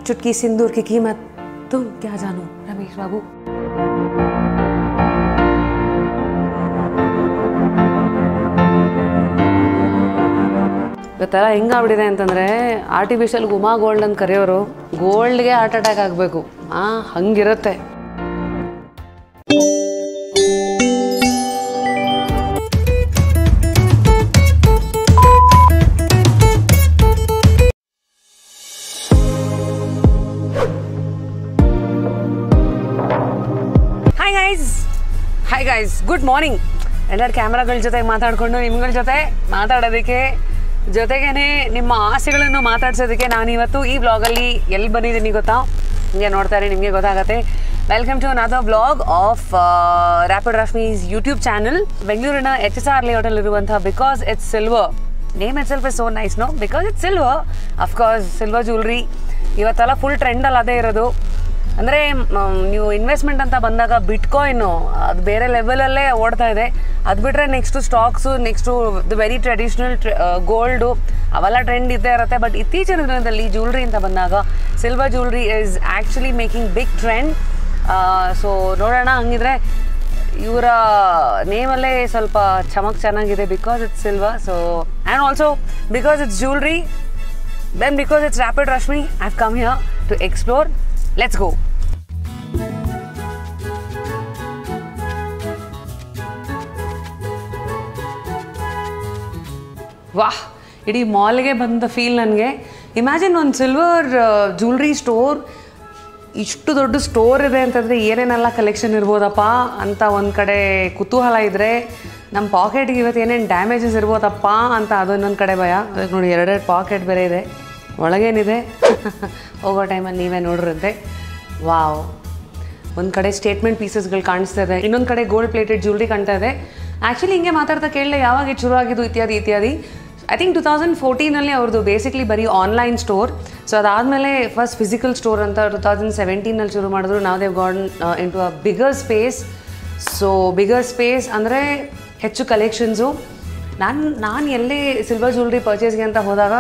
चुटकी सिंदूर की कीमत तुम क्या जानो रमेश बाबू। ಇವತ್ತೆಲ್ಲ ಹೆಂಗಾಗ್ಬಿಟ್ಟಿದೆ ಅಂತಂದರೆ ಆರ್ಟಿಫಿಷಿಯಲ್ ಗುಮಾ ಗೋಲ್ಡ್ ಅಂತ ಕರೆಯೋರು ಗೋಲ್ಡ್ಗೆ ಹಾರ್ಟ್ ಅಟ್ಯಾಕ್ ಆಗಬೇಕು ಹಂಗಿರುತ್ತೆ. Hi guys good morning. ಎಲ್ಲರ ಕ್ಯಾಮ್ರಾಗಳ ಜೊತೆ ಮಾತಾಡಿಕೊಂಡು ನಿಮ್ಗಳ ಜೊತೆ ಮಾತಾಡೋದಕ್ಕೆ ಜೊತೆಗೇ ನಿಮ್ಮ ಆಸೆಗಳನ್ನು ಮಾತಾಡ್ಸೋದಕ್ಕೆ ನಾನಿವತ್ತು ಈ ವ್ಲಾಗಲ್ಲಿ ಎಲ್ಲಿ ಬಂದಿದ್ದೀನಿ ಗೊತ್ತಾ? ನಿಮಗೆ ನೋಡ್ತಾರೆ ನಿಮಗೆ ಗೊತ್ತಾಗತ್ತೆ. Welcome to another vlog of rapid Rashmi's YouTube channel. ಬೆಂಗಳೂರಿನ HSR ಲೇಔಟಲ್ಲಿರುವಂಥ because it's silver name itself is so nice no because it's silver. Of course silver jewellery ಇವತ್ತೆಲ್ಲ ಫುಲ್ ಟ್ರೆಂಡಲ್ಲಿ ಅದೇ ಇರೋದು. ಅಂದರೆ ನೀವು ಇನ್ವೆಸ್ಟ್ಮೆಂಟ್ ಅಂತ ಬಂದಾಗ ಬಿಟ್ಕಾಯಿನು ಅದು ಬೇರೆ ಲೆವೆಲಲ್ಲೇ ಓಡ್ತಾ ಇದೆ. ಅದು ಬಿಟ್ಟರೆ next stocks, next the very traditional gold ಅವೆಲ್ಲ ಟ್ರೆಂಡ್ ಇದ್ದೇ ಇರುತ್ತೆ. ಬಟ್ ಇತ್ತೀಚಿನ ದಿನದಲ್ಲಿ ಜ್ಯುವೆಲ್ರಿ ಅಂತ ಬಂದಾಗ silver jewellery is actually making big trend. So ನೋಡೋಣ, ಹಂಗಿದ್ರೆ ಇವರ ನೇಮಲ್ಲೇ ಸ್ವಲ್ಪ ಚಮಕ್ ಚೆನ್ನಾಗಿದೆ because it's silver. So and also because it's jewellery, then because it's rapid Rashmi I have come here to explore. Let's go. ವಾಹ್, ಇಡೀ ಮಾಲ್ಗೆ ಬಂದ ಫೀಲ್ ನನಗೆ. ಇಮ್ಯಾಜಿನ್ ಒಂದು ಸಿಲ್ವರ್ ಜ್ಯುವೆಲ್ರಿ ಸ್ಟೋರ್, ಇಷ್ಟು ದೊಡ್ಡ ಸ್ಟೋರ್ ಇದೆ ಅಂತಂದರೆ ಏನೇನೆಲ್ಲ ಕಲೆಕ್ಷನ್ ಇರ್ಬೋದಪ್ಪ ಅಂತ ಒಂದು ಕಡೆ ಕುತೂಹಲ ಇದ್ದರೆ, ನಮ್ಮ ಪಾಕೆಟ್ಗೆ ಇವತ್ತು ಏನೇನು ಡ್ಯಾಮೇಜಸ್ ಇರ್ಬೋದಪ್ಪ ಅಂತ ಅದನ್ನೊಂದು ಕಡೆ ಭಯ. ಅದಕ್ಕೆ ನೋಡಿ ಎರಡೆರಡು ಪಾಕೆಟ್ ಬೇರೆ ಇದೆ, ಒಳಗೇನಿದೆ ಹೋಗೋ ಟೈಮಲ್ಲಿ ನೀವೇ ನೋಡಿರುತ್ತೆ. ವಾವ್, ಒಂದು ಕಡೆ ಸ್ಟೇಟ್ಮೆಂಟ್ ಪೀಸಸ್ಗಳು ಕಾಣಿಸ್ತಾ ಇದೆ, ಇನ್ನೊಂದು ಕಡೆ ಗೋಲ್ಡ್ ಪ್ಲೇಟೆಡ್ ಜ್ಯುವೆಲ್ರಿ ಕಾಣ್ತಾ ಇದೆ. ಆ್ಯಕ್ಚುಲಿ ಹಿಂಗೆ ಮಾತಾಡ್ತಾ ಕೇಳಲೆ ಯಾವಾಗ ಇದು ಶುರು ಆಗಿದ್ದು ಇತ್ಯಾದಿ ಇತ್ಯಾದಿ. ಐ ಥಿಂಕ್ 2014 ಅವ್ರದ್ದು ಬೇಸಿಕ್ಲಿ ಬರೀ ಆನ್ಲೈನ್ ಸ್ಟೋರ್. ಸೊ ಅದಾದಮೇಲೆ ಫಸ್ಟ್ ಫಿಸಿಕಲ್ ಸ್ಟೋರ್ ಅಂತ 2017 ಶುರು ಮಾಡಿದ್ರು. ನಾವು they've gone into a bigger space. So bigger space ಅಂದರೆ ಹೆಚ್ಚು ಕಲೆಕ್ಷನ್ಸು. ನಾನು ಎಲ್ಲೇ ಸಿಲ್ವರ್ ಜ್ಯುವೆಲ್ರಿ ಪರ್ಚೇಸ್ಗೆ ಅಂತ ಹೋದಾಗ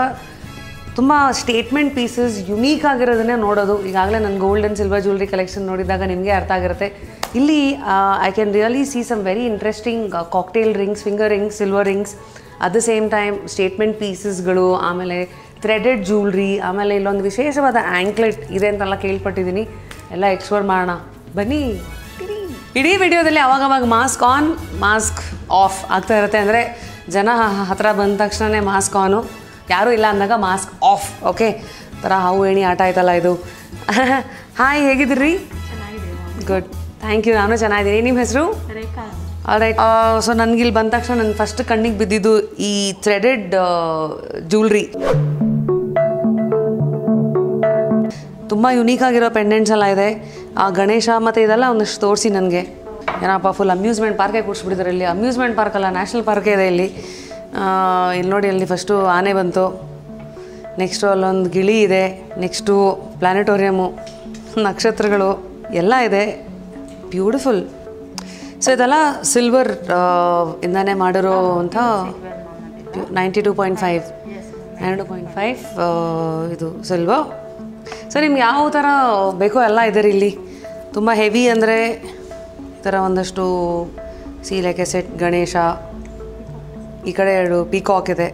ತುಂಬ ಸ್ಟೇಟ್ಮೆಂಟ್ ಪೀಸಸ್ ಯುನೀಕ್ ಆಗಿರೋದನ್ನೇ ನೋಡೋದು. ಈಗಾಗಲೇ ನನ್ನ gold and silver jewellery collection ನೋಡಿದಾಗ ನಿಮಗೆ ಅರ್ಥ ಆಗಿರುತ್ತೆ. ಇಲ್ಲಿ I can really see some very interesting cocktail rings, finger rings, silver rings, at the same time statement ಪೀಸಸ್ಗಳು, ಆಮೇಲೆ ಥ್ರೆಡೆಡ್ ಜ್ಯುವೆಲ್ರಿ, ಆಮೇಲೆ ಇಲ್ಲೊಂದು ವಿಶೇಷವಾದ ಆ್ಯಂಕ್ಲೆಟ್ ಇದೆ ಅಂತೆಲ್ಲ ಕೇಳ್ಪಟ್ಟಿದ್ದೀನಿ. ಎಲ್ಲ ಎಕ್ಸ್ಪ್ಲೋರ್ ಮಾಡೋಣ ಬನ್ನಿ. ಇಡೀ ವಿಡಿಯೋದಲ್ಲಿ ಅವಾಗವಾಗ ಮಾಸ್ಕ್ ಆನ್ ಮಾಸ್ಕ್ ಆಫ್ ಆಗ್ತಾ ಇರುತ್ತೆ. ಅಂದರೆ ಜನ ಹತ್ರ ಬಂದ ತಕ್ಷಣವೇ ಮಾಸ್ಕ್ ಆನು, ಯಾರೂ ಇಲ್ಲ ಅಂದಾಗ ಮಾಸ್ಕ್ ಆಫ್. ಓಕೆ, ಥರ ಹಾವು ಏಣಿ ಆಟ ಆಯ್ತಲ್ಲ ಇದು. ಹಾಯ್, ಹೇಗಿದ್ದೀರಿ? Good, thank you. ನಾನು ಚೆನ್ನಾಗಿದ್ದೀನಿ. ನಿಮ್ಮ ಹೆಸರು? ಆಲ್ರೈಟ್. ಸೊ ನನಗಿಲ್ಲಿ ಬಂದ ತಕ್ಷಣ ನನ್ನ ಫಸ್ಟ್ ಕಣ್ಣಿಗೆ ಬಿದ್ದಿದ್ದು ಈ ಥ್ರೆಡೆಡ್ ಜ್ಯುವೆಲ್ರಿ. ತುಂಬ ಯುನೀಕ್ ಆಗಿರೋ ಪೆಂಡೆಂಟ್ಸ್ ಎಲ್ಲ ಇದೆ. ಆ ಗಣೇಶ ಮತ್ತು ಇದೆಲ್ಲ ಒಂದಷ್ಟು ತೋರಿಸಿ ನನಗೆ. ಏನಪ್ಪ ಫುಲ್ ಅಮ್ಯೂಸ್ಮೆಂಟ್ ಪಾರ್ಕೇ ಕೂರಿಸ್ಬಿಟ್ಟಿದ್ದಾರೆ ಇಲ್ಲಿ. ಅಮ್ಯೂಸ್ಮೆಂಟ್ ಪಾರ್ಕ್ ಅಲ್ಲ, ನ್ಯಾಷನಲ್ ಪಾರ್ಕೇ ಇದೆ ಇಲ್ಲಿ. ಇಲ್ಲಿ ನೋಡಿ, ಅಲ್ಲಿ ಫಸ್ಟು ಆನೆ ಬಂತು, ನೆಕ್ಸ್ಟು ಅಲ್ಲೊಂದು ಗಿಳಿ ಇದೆ, ನೆಕ್ಸ್ಟು ಪ್ಲಾನೆಟೋರಿಯಮು, ನಕ್ಷತ್ರಗಳು ಎಲ್ಲ ಇದೆ. ಬ್ಯೂಟಿಫುಲ್. ಸೊ ಇದೆಲ್ಲ ಸಿಲ್ವರ್ ಇಂದಾನೆ ಮಾಡಿರೋ ಅಂಥ 92.5 ಇದು ಸಿಲ್ವರ್. ಸೊ ನಿಮ್ಗೆ ಯಾವ ಥರ ಬೇಕೋ ಎಲ್ಲ ಇದೆ ಇಲ್ಲಿ. ತುಂಬ ಹೆವಿ ಅಂದರೆ ಈ ಥರ ಒಂದಷ್ಟು ಸೀಲೆಕೆ ಸೆಟ್, ಗಣೇಶ, ಈ ಕಡೆ 2 ಪೀಕಾಕ್ ಇದೆ,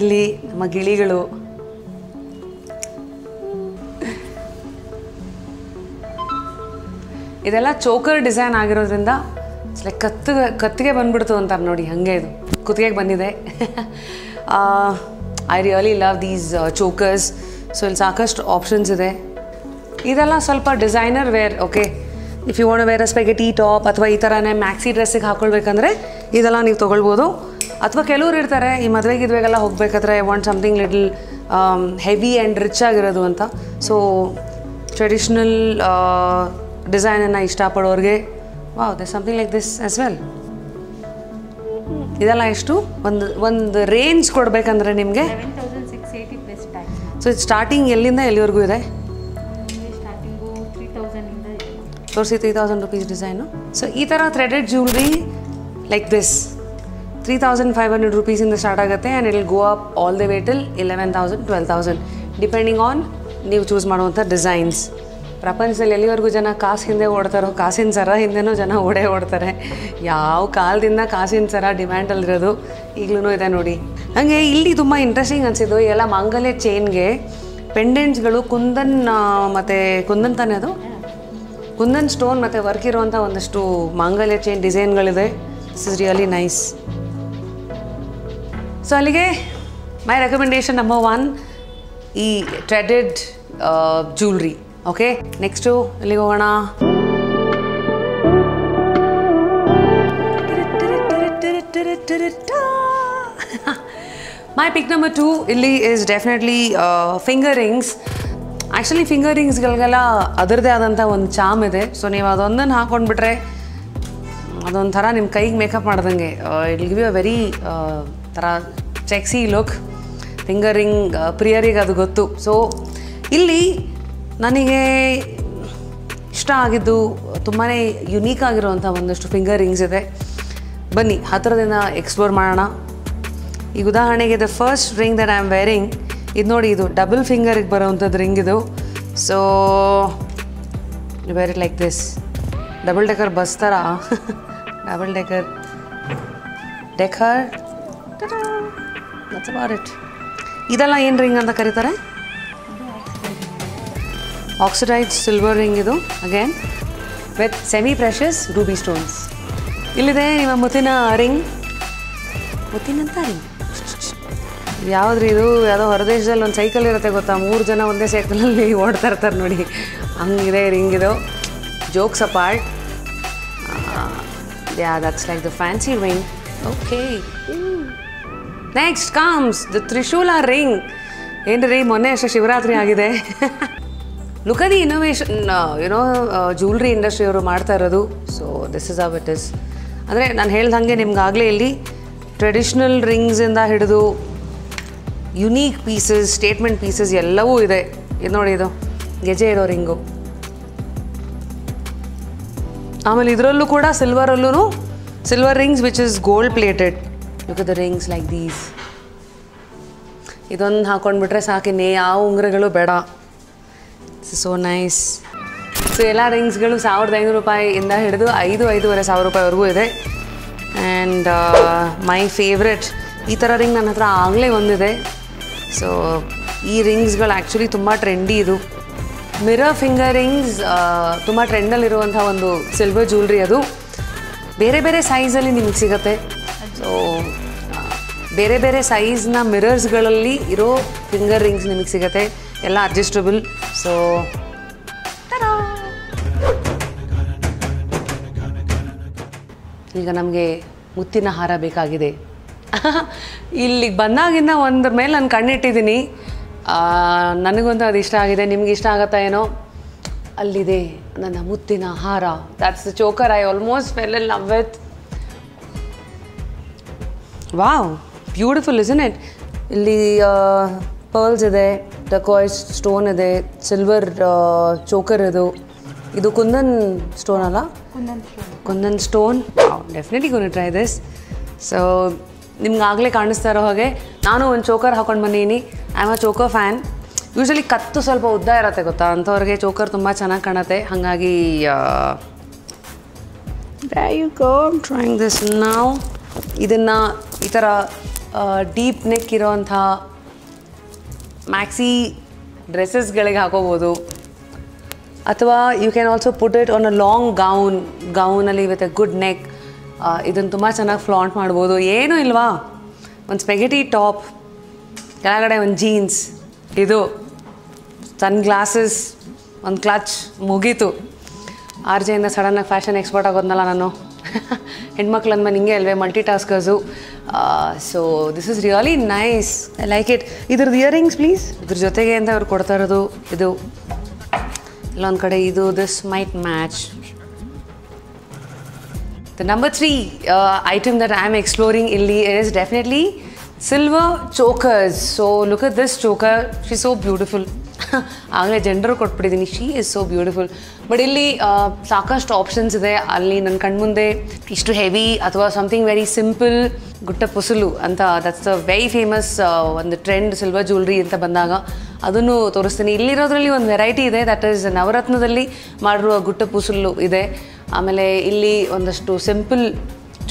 ಇಲ್ಲಿ ನಮ್ಮ ಗಿಳಿಗಳು, ಇದೆಲ್ಲ ಚೋಕರ್ ಡಿಸೈನ್ ಆಗಿರೋದ್ರಿಂದ ಲೈಕ್ ಕತ್ತಿಗೆ ಬಂದ್ಬಿಡ್ತು ಅಂತಾರೆ ನೋಡಿ, ಹಾಗೆ ಇದು ಕುತ್ತಿಗೆಗೆ ಬಂದಿದೆ. I really love these chokers. So ಇಲ್ಲಿ ಸಾಕಷ್ಟು ಆಪ್ಷನ್ಸ್ ಇದೆ. ಇದೆಲ್ಲ ಸ್ವಲ್ಪ designer wear. Okay, if you want to wear a spaghetti top ಅಥವಾ ಈ ಥರನೇ ಮ್ಯಾಕ್ಸಿ ಡ್ರೆಸ್ಸಿಗೆ ಹಾಕ್ಕೊಳ್ಬೇಕಂದ್ರೆ ಇದೆಲ್ಲ ನೀವು ತೊಗೊಳ್ಬೋದು. ಅಥವಾ ಕೆಲವ್ರು ಇರ್ತಾರೆ ಈ ಮದುವೆಗೆಲ್ಲ ಹೋಗ್ಬೇಕಾದ್ರೆ want something little heavy and rich ಆಗಿರೋದು ಅಂತ. ಸೊ ಟ್ರೆಡಿಷ್ನಲ್ ಡಿಸೈನನ್ನು ಇಷ್ಟಪಡೋರಿಗೆ wow, they something like this as well. ಇದೆಲ್ಲ ಎಷ್ಟು ಒಂದು ರೇಂಜ್ ಕೊಡಬೇಕಂದ್ರೆ ನಿಮಗೆ 7680 ಪ್ಲಸ್ ಟ್ಯಾಕ್ಸ್. ಸೊ ಇದು ಸ್ಟಾರ್ಟಿಂಗ್ ಎಲ್ಲಿಂದ ಎಲ್ಲಿವರೆಗೂ ಇದೆ? ಸ್ಟಾರ್ಟಿಂಗು 3000 ಇಂದ ಇದೆ. ತೋರಿಸಿ 3000 ರುಪೀಸ್ ಡಿಸೈನು. ಸೊ ಈ ಥರ threaded jewellery like this 3500 rupees ಇಂದ ಸ್ಟಾರ್ಟ್ ಆಗುತ್ತೆ and it will go of all the way till 11,000 12,000 depending on ನೀವು ಚೂಸ್ ಮಾಡುವಂಥ ಡಿಸೈನ್ಸ್. ಪ್ರಪಂಚದಲ್ಲಿ ಎಲ್ಲಿವರೆಗೂ ಜನ ಕಾಸು ಹಿಂದೆ ಓಡ್ತಾರೋ, ಕಾಸಿನ ಸರ ಹಿಂದೆನೂ ಜನ ಓಡ್ತಾರೆ. ಯಾವ ಕಾಲದಿಂದ ಕಾಸಿನ ಸರ ಡಿಮ್ಯಾಂಡಲ್ಲಿರೋದು ಈಗಲೂ ಇದೆ ನೋಡಿ. ಹಾಗೆ ಇಲ್ಲಿ ತುಂಬ ಇಂಟ್ರೆಸ್ಟಿಂಗ್ ಅನಿಸಿದ್ದು ಎಲ್ಲ ಮಾಂಗಲ್ಯ ಚೈನ್ಗೆ ಪೆಂಡೆಂಟ್ಸ್ಗಳು ಕುಂದನ್ ಮತ್ತು ಕುಂದನ್ ತಾನೇ ಅದು ಕುಂದನ್ ಸ್ಟೋನ್ ಮತ್ತು ವರ್ಕ್ ಇರುವಂಥ ಒಂದಷ್ಟು ಮಾಂಗಲ್ಯ ಚೈನ್ ಡಿಸೈನ್ಗಳಿದೆ. This is really nice. So ಅಲ್ಲಿಗೆ ಮೈ ರೆಕಮೆಂಡೇಶನ್ ನಂಬರ್ 1 ಈ ಥ್ರೆಡೆಡ್ ಜ್ಯುವೆಲ್ರಿ. ಓಕೆ, ನೆಕ್ಸ್ಟು ಎಲ್ಲಿಗೆ ಹೋಗೋಣ? ಮೈ ಪಿಕ್ ನಂಬರ್ 2 ಇಲ್ಲಿ is definitely finger rings. Actually finger ರಿಂಗ್ಸ್ಗಳಿಗೆಲ್ಲ ಅದರದ್ದೇ ಆದಂಥ ಒಂದು ಚಾಮ್ ಇದೆ. ಸೊ ನೀವು ಅದೊಂದನ್ನು ಹಾಕ್ಕೊಂಡ್ಬಿಟ್ರೆ ಅದೊಂಥರ ನಿಮ್ಮ ಕೈಗೆ ಮೇಕಪ್ ಮಾಡ್ದಂಗೆ. It give you a very ಥರ ಸೆಕ್ಸಿ ಲುಕ್. ಫಿಂಗರ್ ರಿಂಗ್ ಪ್ರಿಯರಿಗೆ ಅದು ಗೊತ್ತು. ಸೊ ಇಲ್ಲಿ ನನಗೆ ಇಷ್ಟ ಆಗಿದ್ದು ತುಂಬಾ ಯುನೀಕ್ ಆಗಿರುವಂಥ ಒಂದಷ್ಟು ಫಿಂಗರ್ ರಿಂಗ್ಸ್ ಇದೆ. ಬನ್ನಿ ಹತ್ತಿರದಿಂದ ಎಕ್ಸ್ಪ್ಲೋರ್ ಮಾಡೋಣ. ಈಗ ಉದಾಹರಣೆಗೆ the first ring that I am wearing ಇದು ನೋಡಿ, ಇದು ಡಬಲ್ ಫಿಂಗರಿಗೆ ಬರೋವಂಥದ್ದು ರಿಂಗ್ ಇದು. So wear it like this, double decker bus ಥರ. Double decker that's about it. ಇದೆಲ್ಲ ಏನು ರಿಂಗ್ ಅಂತ ಕರೀತಾರೆ? ಆಕ್ಸಿಡೈಸ್ಡ್ ಸಿಲ್ವರ್ ರಿಂಗ್ ಇದು, again with semi precious ruby stones. ಇಲ್ಲಿದೆ ನಿಮ್ಮ ಮುತ್ತಿನ ರಿಂಗ್. ಮುತ್ತಿನಂತ ರಿಂಗ್ ಯಾವುದ್ರಿ ಇದು? ಯಾವುದೋ ಹೊರದೇಶದಲ್ಲಿ ಒಂದು ಸೈಕಲ್ ಇರುತ್ತೆ ಗೊತ್ತಾ, 3 ಜನ ಒಂದೇ ಸೈಕಲಲ್ಲಿ ಓಡ್ತಾ ಇರ್ತಾರೆ ನೋಡಿ, ಹಂಗಿದೆ ರಿಂಗ್ ಇದು. Jokes apart, that's like the fancy ring. Okay, next comes the trishula ring. ಏನು ರೀ, ಮೊನ್ನೆ ಅಷ್ಟೇ ಶಿವರಾತ್ರಿ ಆಗಿದೆ. Look at the innovation you know jewellery ಇಂಡಸ್ಟ್ರಿಯವರು ಮಾಡ್ತಾ ಇರೋದು. So this is how it is. ಅಂದರೆ ನಾನು ಹೇಳ್ದಂಗೆ ನಿಮ್ಗಾಗಲೇ ಇಲ್ಲಿ ಟ್ರೆಡಿಷ್ನಲ್ ರಿಂಗ್ಸಿಂದ ಹಿಡಿದು ಯುನೀಕ್ ಪೀಸಸ್, ಸ್ಟೇಟ್ಮೆಂಟ್ ಪೀಸಸ್ ಎಲ್ಲವೂ ಇದೆ. ಇದು ನೋಡಿ, ಇದು ಗೆಜೆ ಇರೋ ರಿಂಗು. ಆಮೇಲೆ ಇದರಲ್ಲೂ ಕೂಡ silver rings which is gold plated. Look at the rings like these. ಇದೊಂದು ಹಾಕೊಂಡ್ಬಿಟ್ರೆ ಸಾಕಿನ್ನೇ ಯಾವ ಉಂಗುರಗಳು ಬೇಡ. So nice. ಸೊ ಎಲ್ಲ ರಿಂಗ್ಸ್ಗಳು 1500 ರೂಪಾಯಿಯಿಂದ ಹಿಡಿದು 5,000-5,500 ರೂಪಾಯಿವರೆಗೂ ಇದೆ. ಆ್ಯಂಡ್ ಮೈ ಫೇವ್ರೆಟ್ ಈ ಥರ ರಿಂಗ್ ನನ್ನ ಹತ್ರ ಆಗಲೇ ಒಂದಿದೆ. ಸೊ ಈ ರಿಂಗ್ಸ್ಗಳು ಆ್ಯಕ್ಚುಲಿ ತುಂಬ ಟ್ರೆಂಡಿ. ಇದು ಮಿರರ್ ಫಿಂಗರ್ ರಿಂಗ್ಸ್ ತುಂಬ ಟ್ರೆಂಡಲ್ಲಿರುವಂಥ ಒಂದು ಸಿಲ್ವರ್ ಜ್ಯುವೆಲ್ರಿ. ಅದು ಬೇರೆ ಬೇರೆ ಸೈಜಲ್ಲಿ ನಿಮಗೆ ಸಿಗುತ್ತೆ. ಸೊ ಬೇರೆ ಬೇರೆ ಸೈಜ್ನ ಮಿರರ್ಸ್ಗಳಲ್ಲಿ ಇರೋ ಫಿಂಗರ್ ರಿಂಗ್ಸ್ ನಿಮಗೆ ಸಿಗುತ್ತೆ, ಎಲ್ಲ ಅಡ್ಜಸ್ಟಬಲ್. ಸೊ ಈಗ ನಮಗೆ ಮುತ್ತಿನ ಹಾರ ಬೇಕಾಗಿದೆ. ಇಲ್ಲಿಗೆ ಬಂದಾಗಿಂದ ಒಂದ್ರ ಮೇಲೆ ನಾನು ಕಣ್ಣಿಟ್ಟಿದ್ದೀನಿ. ನನಗಂತೂ ಅದು ಇಷ್ಟ ಆಗಿದೆ. ನಿಮ್ಗೆ ಇಷ್ಟ ಆಗುತ್ತಾ ಏನೋ? ಅಲ್ಲಿದೆ ನನ್ನ ಮುತ್ತಿನ ಹಾರ. That's the choker I almost fell in love with. Wow, beautiful isn't it? ಇಲ್ಲಿ ಪರ್ಲ್ಸ್ ಇದೆ, ಟರ್ಕೋಯ್ಸ್ ಸ್ಟೋನ್ ಇದೆ, ಸಿಲ್ವರ್ ಚೋಕರ್ ಇದು ಕುಂದನ್ ಸ್ಟೋನ್ ಅಲ್ಲ? Kundan stone. Definitely gonna try this. So ನಿಮ್ಗಾಗಲೇ ಕಾಣಿಸ್ತಾ ಇರೋ ಹಾಗೆ ನಾನು ಒಂದು ಚೋಕರ್ ಹಾಕೊಂಡು ಬಂದೀನಿ. I am a choker fan. Usually ಕತ್ತು ಸ್ವಲ್ಪ ಉದ್ದ ಇರುತ್ತೆ ಗೊತ್ತಾ, ಅಂಥವ್ರಿಗೆ ಚೋಕರ್ ತುಂಬ ಚೆನ್ನಾಗಿ ಕಾಣುತ್ತೆ. ಹಾಗಾಗಿ ಟ್ರೈಂಗ್ ದಿಸ್ ನಾವು. ಇದನ್ನು ಈ ಥರ ಡೀಪ್ ನೆಕ್ ಇರೋವಂಥ ಮ್ಯಾಕ್ಸಿ ಡ್ರೆಸ್ಸಸ್ಗಳಿಗೆ ಹಾಕೋಬೋದು, ಅಥವಾ you can also put it on a long ಗೌನಲ್ಲಿ ವಿತ್ ಅ ಗುಡ್ ನೆಕ್. ಇದನ್ನು ತುಂಬ ಚೆನ್ನಾಗಿ ಫ್ಲಾಂಟ್ ಮಾಡ್ಬೋದು. ಏನೂ ಇಲ್ವಾ, ಒಂದು ಸ್ಪೆಗೆಟಿ ಟಾಪ್, ಕೆಳಗಡೆ ಒಂದು ಜೀನ್ಸ್, ಇದು ಸನ್ ಗ್ಲಾಸಸ್, ಒಂದು ಕ್ಲಚ್, ಮುಗೀತು. RJಯಿಂದ ಸಡನ್ನಾಗಿ ಫ್ಯಾಷನ್ ಎಕ್ಸ್ಪರ್ಟ್ ಆಗೋದ್ನಲ್ಲ ನಾನು. ಹೆಣ್ಮಕ್ಳು ಅಂದ್ಮೇಲೆ ಹಿಂಗೆ ಅಲ್ವೇ, multitaskers. So this is really nice, I like it. ಇದ್ರದ್ದು ಇಯರಿಂಗ್ಸ್ ಪ್ಲೀಸ್. ಇದ್ರ ಜೊತೆಗೆ ಅಂತ ಅವ್ರು ಕೊಡ್ತಾ ಇರೋದು ಇದು ಇಲ್ಲೊಂದು ಕಡೆ ಇದು. This mite match. The number 3 item that I am exploring illi is definitely silver chokers. So look at this choker. She's so beautiful. ಆಗಲೇ ಜೆಂಡರ್ ಕೊಟ್ಬಿಟ್ಟಿದ್ದೀನಿ. She is so beautiful. But ಇಲ್ಲಿ ಸಾಕಷ್ಟು ಆಪ್ಷನ್ಸ್ ಇದೆ. ಅಲ್ಲಿ ನನ್ನ ಕಣ್ಮುಂದೆ ಇಷ್ಟು ಹೆವಿ ಅಥವಾ ಸಮಥಿಂಗ್ ವೆರಿ ಸಿಂಪಲ್ ಗುಟ್ಟ ಪುಸುಲು ಅಂತ, ದಟ್ಸ್ ಅ ವೆರಿ ಫೇಮಸ್ ಒಂದು ಟ್ರೆಂಡ್ ಸಿಲ್ವರ್ ಜ್ಯುವೆಲ್ರಿ ಅಂತ ಬಂದಾಗ ಅದನ್ನು ತೋರಿಸ್ತೀನಿ. ಇಲ್ಲಿರೋದ್ರಲ್ಲಿ ಒಂದು ವೆರೈಟಿ ಇದೆ, ದಟ್ ಈಸ್ ನವರತ್ನದಲ್ಲಿ ಮಾಡಿರುವ ಗುಟ್ಟ ಪೂಸಲು ಇದೆ. ಆಮೇಲೆ ಇಲ್ಲಿ ಒಂದಷ್ಟು ಸಿಂಪಲ್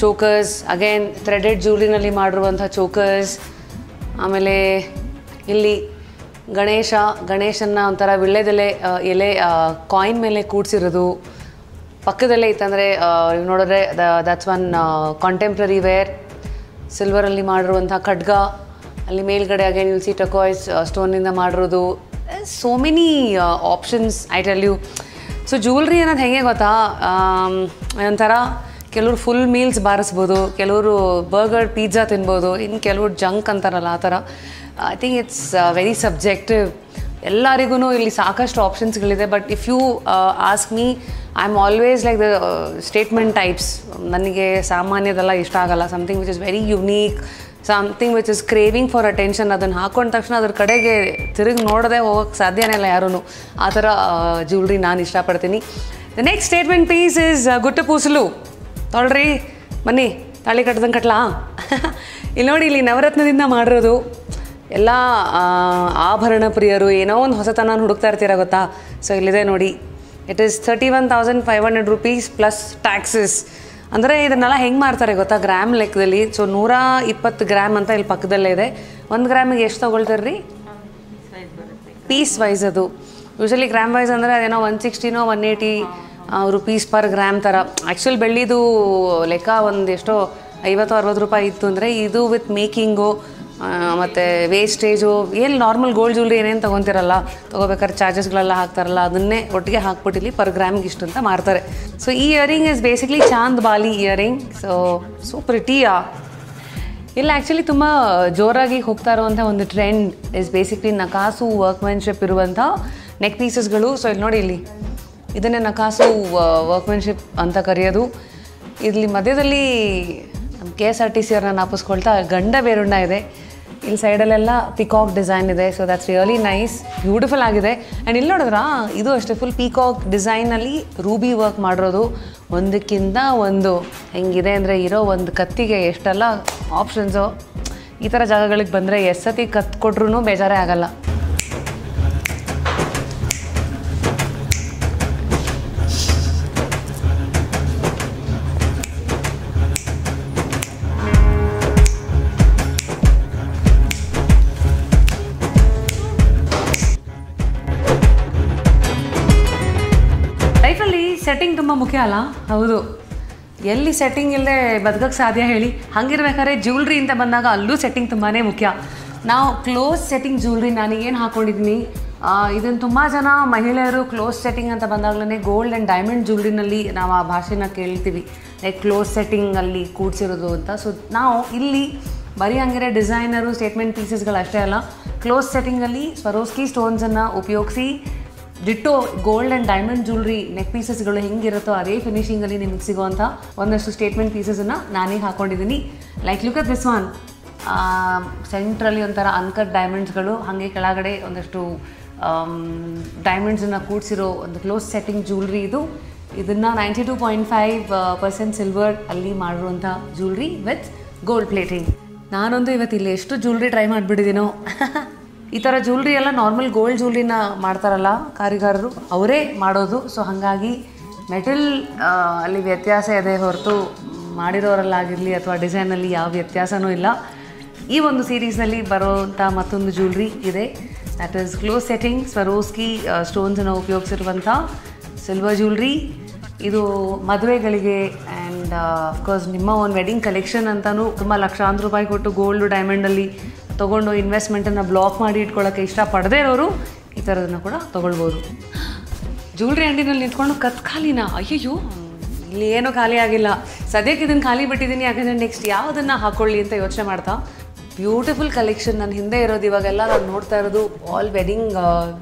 ಚೋಕರ್ಸ್, ಅಗೇನ್ ಥ್ರೆಡೆಡ್ ಜ್ಯೂಲ್ರಿನಲ್ಲಿ ಮಾಡಿರುವಂಥ ಚೋಕರ್ಸ್. ಆಮೇಲೆ ಇಲ್ಲಿ ಗಣೇಶನ ಒಂಥರ ವಿಳ್ಳೆದೆಲೆ ಎಲೆ ಕಾಯಿನ್ ಮೇಲೆ ಕೂಡಿಸಿರೋದು. ಪಕ್ಕದಲ್ಲೇ ಇತ್ತಂದರೆ ನೀವು ನೋಡಿದ್ರೆ ದಟ್ಸ್ ಒನ್ ಕಾಂಟೆಂಪ್ರರಿ ವೇರ್, ಸಿಲ್ವರಲ್ಲಿ ಮಾಡಿರುವಂಥ ಖಡ್ಗ. ಅಲ್ಲಿ ಮೇಲ್ಗಡೆ ಅಗೇನ್ ಯುಲ್ ಸಿ ಟರ್ಕೋಯ್ಸ್ ಸ್ಟೋನಿಂದ ಮಾಡಿರೋದು. So many options I tell you. So jewellery ಅನ್ನೋದು ಹೇಗೆ ಗೊತ್ತಾ, ಒಂಥರ ಕೆಲವರು ಫುಲ್ ಮೀಲ್ಸ್ ಬಾರಿಸ್ಬೋದು, ಕೆಲವರು ಬರ್ಗರ್ ಪಿಜ್ಜಾ ತಿನ್ಬೋದು, ಇನ್ನು ಕೆಲವರು ಜಂಕ್ ಅಂತಾರಲ್ಲ ಆ ಥರ. I think it's very subjective. ಎಲ್ಲರಿಗೂ ಇಲ್ಲಿ ಸಾಕಷ್ಟು ಆಪ್ಷನ್ಸ್ಗಳಿದೆ. But if you ask me, I am always like the statement types. ನನಗೆ ಸಾಮಾನ್ಯದೆಲ್ಲ ಇಷ್ಟ ಆಗಲ್ಲ. Something which is very unique, something which is craving for attention. ಅದನ್ನು ಹಾಕೊಂಡ ತಕ್ಷಣ ಅದ್ರ ಕಡೆಗೆ ತಿರುಗಿ ನೋಡದೆ ಹೋಗೋಕ್ಕೆ ಸಾಧ್ಯನೇ ಇಲ್ಲ ಯಾರೂ. ಆ ಥರ ಜ್ಯೂಲ್ರಿ ನಾನು ಇಷ್ಟಪಡ್ತೀನಿ. The next statement piece is gutta pusalu. ತೊಳ್ರಿ ಬನ್ನಿ, ತಾಳಿ ಕಟ್ಟದಂಗೆ ಕಟ್ಲಾ. ಇಲ್ಲಿ ನೋಡಿ, ಇಲ್ಲಿ ನವರತ್ನದಿಂದ ಮಾಡಿರೋದು. ಎಲ್ಲ ಆಭರಣ ಪ್ರಿಯರು ಏನೋ ಒಂದು ಹೊಸತನ ಹುಡುಕ್ತಾ ಇರ್ತೀರ ಗೊತ್ತಾ. ಸೊ ಇಲ್ಲಿದೆ ನೋಡಿ, it is 31,500 rupees plus taxes. ಅಂದರೆ ಇದನ್ನೆಲ್ಲ ಹೆಂಗೆ ಮಾಡ್ತಾರೆ ಗೊತ್ತಾ, ಗ್ರಾಮ್ ಲೆಕ್ಕದಲ್ಲಿ. ಸೊ 120 ಗ್ರಾಮ್ ಅಂತ ಇಲ್ಲಿ ಪಕ್ಕದಲ್ಲೇ ಇದೆ. 1 ಗ್ರಾಮಿಗೆ ಎಷ್ಟು ತೊಗೊಳ್ತಾರೆ ರೀ? Piece wise. ಅದು ಯೂಶಲಿ ಗ್ರಾಮ್ ವೈಸ್ ಅಂದರೆ ಅದೇನೋ 160 180 ರೂಪೀಸ್ ಪರ್ ಗ್ರಾಮ್ ಥರ. ಆ್ಯಕ್ಚುಲಿ ಬೆಳ್ಳಿದು ಲೆಕ್ಕ ಒಂದು ಎಷ್ಟೋ 50-60 ರೂಪಾಯಿ ಇತ್ತು. ಅಂದರೆ ಇದು ವಿತ್ ಮೇಕಿಂಗು ಮತ್ತು ವೇಸ್ಟೇಜು, ಏನು ನಾರ್ಮಲ್ ಗೋಲ್ಡ್ ಜ್ಯೂಲ್ರಿ ಏನೇನು ತೊಗೊತಿರಲ್ಲ, ತೊಗೋಬೇಕಾದ್ರೆ ಚಾರ್ಜಸ್ಗಳೆಲ್ಲ ಹಾಕ್ತಾರಲ್ಲ, ಅದನ್ನೇ ಒಟ್ಟಿಗೆ ಹಾಕ್ಬಿಟ್ಟಿಲ್ಲಿ ಪರ್ ಗ್ರಾಮ್ಗೆ ಇಷ್ಟು ಅಂತ ಮಾರ್ತಾರೆ. ಸೊ ಈ earring is basically chand bali earring. So ಪ್ರಿಟಿಯಾ. ಇಲ್ಲಿ ಆ್ಯಕ್ಚುಲಿ ತುಂಬ ಜೋರಾಗಿ ಹೋಗ್ತಾ ಇರುವಂಥ ಒಂದು ಟ್ರೆಂಡ್ ಇಸ್ ಬೇಸಿಕ್ಲಿ ನಕಾಸು ವರ್ಕ್ಮೆನ್ಶಿಪ್ ಇರುವಂಥ ನೆಕ್ ಪೀಸಸ್ಗಳು. ಸೊ ಇಲ್ಲಿ ನೋಡಿ, ಇಲ್ಲಿ ಇದನ್ನೇ ನಕಾಸು ವರ್ಕ್ಮೆನ್ಶಿಪ್ ಅಂತ ಕರೆಯೋದು. ಇಲ್ಲಿ ಮಧ್ಯದಲ್ಲಿ ನಮ್ಮ KSRTC ಅವ್ರನ್ನ ನಾಪಿಸ್ಕೊಳ್ತಾ ಗಂಡ ಬೇರುಂಡ ಇದೆ. ಇಲ್ಲಿ ಸೈಡಲ್ಲೆಲ್ಲ ಪಿಕಾಕ್ ಡಿಸೈನ್ ಇದೆ. So that's really nice, beautiful ಆಗಿದೆ. ಆ್ಯಂಡ್ ಇಲ್ಲಿ ನೋಡಿದ್ರಾ, ಇದು ಅಷ್ಟೇ ಫುಲ್ ಪಿಕಾಕ್ ಡಿಸೈನಲ್ಲಿ ರೂಬಿ ವರ್ಕ್ ಮಾಡಿರೋದು. ಒಂದಕ್ಕಿಂತ ಒಂದು ಹೆಂಗಿದೆ ಅಂದರೆ, ಇರೋ ಒಂದು ಕತ್ತಿಗೆ ಎಷ್ಟೆಲ್ಲ ಆಪ್ಷನ್ಸು. ಈ ಥರ ಜಾಗಗಳಿಗೆ ಬಂದರೆ ಎಷ್ಟೊತ್ತಿ ಕತ್ತು ಕೊಟ್ರೂ ಬೇಜಾರೇ ಆಗಲ್ಲ. ಲೈಫಲ್ಲಿ ಸೆಟ್ಟಿಂಗ್ ತುಂಬ ಮುಖ್ಯ ಅಲ್ಲ? ಹೌದು. ಎಲ್ಲಿ ಸೆಟ್ಟಿಂಗ್ ಇಲ್ಲದೆ ಬದುಕೋಕ್ಕೆ ಸಾಧ್ಯ ಹೇಳಿ? ಹಾಗಿರ್ಬೇಕಾದ್ರೆ ಜ್ಯೂಲ್ರಿ ಅಂತ ಬಂದಾಗ ಅಲ್ಲೂ ಸೆಟ್ಟಿಂಗ್ ತುಂಬಾ ಮುಖ್ಯ. ನಾವು ಕ್ಲೋಸ್ ಸೆಟ್ಟಿಂಗ್ ಜ್ಯೂಲ್ರಿ ನಾನೀಗೇನು ಹಾಕ್ಕೊಂಡಿದ್ದೀನಿ, ಇದನ್ನು ತುಂಬ ಜನ ಮಹಿಳೆಯರು ಕ್ಲೋಸ್ ಸೆಟ್ಟಿಂಗ್ ಅಂತ ಬಂದಾಗಲೇ ಗೋಲ್ಡ್ ಆ್ಯಂಡ್ ಡೈಮಂಡ್ ಜ್ಯೂಲ್ರಿನಲ್ಲಿ ನಾವು ಆ ಭಾಷೆನ ಕೇಳ್ತೀವಿ, ಲೈಕ್ ಕ್ಲೋಸ್ ಸೆಟ್ಟಿಂಗಲ್ಲಿ ಕೂಡಿಸಿರೋದು ಅಂತ. ಸೊ ನಾವು ಇಲ್ಲಿ ಬರೀ ಹಂಗಿರೋ ಡಿಸೈನರು ಸ್ಟೇಟ್ಮೆಂಟ್ ಪೀಸಸ್ಗಳು ಅಷ್ಟೇ ಅಲ್ಲ, ಕ್ಲೋಸ್ ಸೆಟ್ಟಿಂಗಲ್ಲಿ ಸ್ವರೋಸ್ಕಿ ಸ್ಟೋನ್ಸನ್ನು ಉಪಯೋಗಿಸಿ ditto gold and diamond jewellery neck ಪೀಸಸ್ಗಳು ಹೆಂಗಿರುತ್ತೋ ಅದೇ ಫಿನಿಶಿಂಗಲ್ಲಿ ನಿಮಗೆ ಸಿಗೋವಂಥ ಒಂದಷ್ಟು ಸ್ಟೇಟ್ಮೆಂಟ್ ಪೀಸಸನ್ನು ನಾನೇ ಹಾಕ್ಕೊಂಡಿದ್ದೀನಿ. Like look at this one. ಸೆಂಟ್ರಲ್ಲಿ ಒಂಥರ ಅನ್ಕಟ್ ಡೈಮಂಡ್ಸ್ಗಳು, ಹಾಗೆ ಕೆಳಗಡೆ ಒಂದಷ್ಟು ಡೈಮಂಡ್ಸನ್ನು ಕೂಡಿಸಿರೋ ಒಂದು ಕ್ಲೋಸ್ ಸೆಟ್ಟಿಂಗ್ ಜ್ಯೂಲ್ರಿ ಇದು. ಇದನ್ನು 92.5% ಸಿಲ್ವರ್ ಅಲ್ಲಿ ಮಾಡಿರುವಂಥ ಜ್ಯೂಲ್ರಿ ವಿತ್ ಗೋಲ್ಡ್ ಪ್ಲೇಟಿಂಗ್. ನಾನೊಂದು ಇವತ್ತು ಇಲ್ಲಿ ಎಷ್ಟು ಜ್ಯೂಲ್ರಿ ಟ್ರೈ ಮಾಡಿಬಿಟ್ಟಿದ್ದೀನೋ. ಈ ಥರ ಜ್ಯೂಲ್ರಿ ಎಲ್ಲ ನಾರ್ಮಲ್ ಗೋಲ್ಡ್ ಜ್ಯೂಲ್ರಿನ ಮಾಡ್ತಾರಲ್ಲ ಕಾರಿಗಾರರು, ಅವರೇ ಮಾಡೋದು. ಸೊ ಹಾಗಾಗಿ ಮೆಟಲ್ ಅಲ್ಲಿ ವ್ಯತ್ಯಾಸ ಇದೆ ಹೊರತು ಮಾಡಿರೋರಲ್ಲಾಗಿರಲಿ ಅಥವಾ ಡಿಸೈನಲ್ಲಿ ಯಾವ ವ್ಯತ್ಯಾಸನೂ ಇಲ್ಲ. ಈ ಒಂದು ಸೀರೀಸ್ನಲ್ಲಿ ಬರೋವಂಥ ಮತ್ತೊಂದು ಜ್ಯೂಲ್ರಿ ಇದೆ, that is close setting Swarovski ಸ್ಟೋನ್ಸನ್ನು ಉಪಯೋಗಿಸಿರುವಂಥ ಸಿಲ್ವರ್ ಜ್ಯೂಲ್ರಿ. ಇದು ಮದುವೆಗಳಿಗೆ ಆ್ಯಂಡ್ ಅಫ್ಕೋರ್ಸ್ ನಿಮ್ಮ ಒಂದು ವೆಡ್ಡಿಂಗ್ ಕಲೆಕ್ಷನ್ ಅಂತಲೂ ತುಂಬ ಲಕ್ಷಾಂತರ ರೂಪಾಯಿ ಕೊಟ್ಟು ಗೋಲ್ಡು ಡೈಮಂಡಲ್ಲಿ ತೊಗೊಂಡು ಇನ್ವೆಸ್ಟ್ಮೆಂಟನ್ನು ಬ್ಲಾಕ್ ಮಾಡಿ ಇಟ್ಕೊಳ್ಳೋಕ್ಕೆ ಇಷ್ಟಪಡದೇ ಇರೋರು ಈ ಥರದನ್ನು ಕೂಡ ತೊಗೊಳ್ಬೋದು. ಜ್ಯೂಲ್ರಿ ಅಂಗಡಿನಲ್ಲಿ ನಿಂತ್ಕೊಂಡು ಕತ್ ಖಾಲಿನ, ಅಯ್ಯಯ್ಯೋ ಇಲ್ಲಿ ಏನೂ ಖಾಲಿ ಆಗಿಲ್ಲ, ಸದ್ಯಕ್ಕೆ ಇದನ್ನು ಖಾಲಿ ಬಿಟ್ಟಿದ್ದೀನಿ, ಯಾಕಂದರೆ ನೆಕ್ಸ್ಟ್ ಯಾವುದನ್ನು ಹಾಕ್ಕೊಳ್ಳಿ ಅಂತ ಯೋಚನೆ ಮಾಡ್ತಾ. ಬ್ಯೂಟಿಫುಲ್ ಕಲೆಕ್ಷನ್ ನನ್ನ ಹಿಂದೆ ಇರೋದು. ಇವಾಗೆಲ್ಲ ನಾನು ನೋಡ್ತಾ ಇರೋದು ಆಲ್ ವೆಡ್ಡಿಂಗ್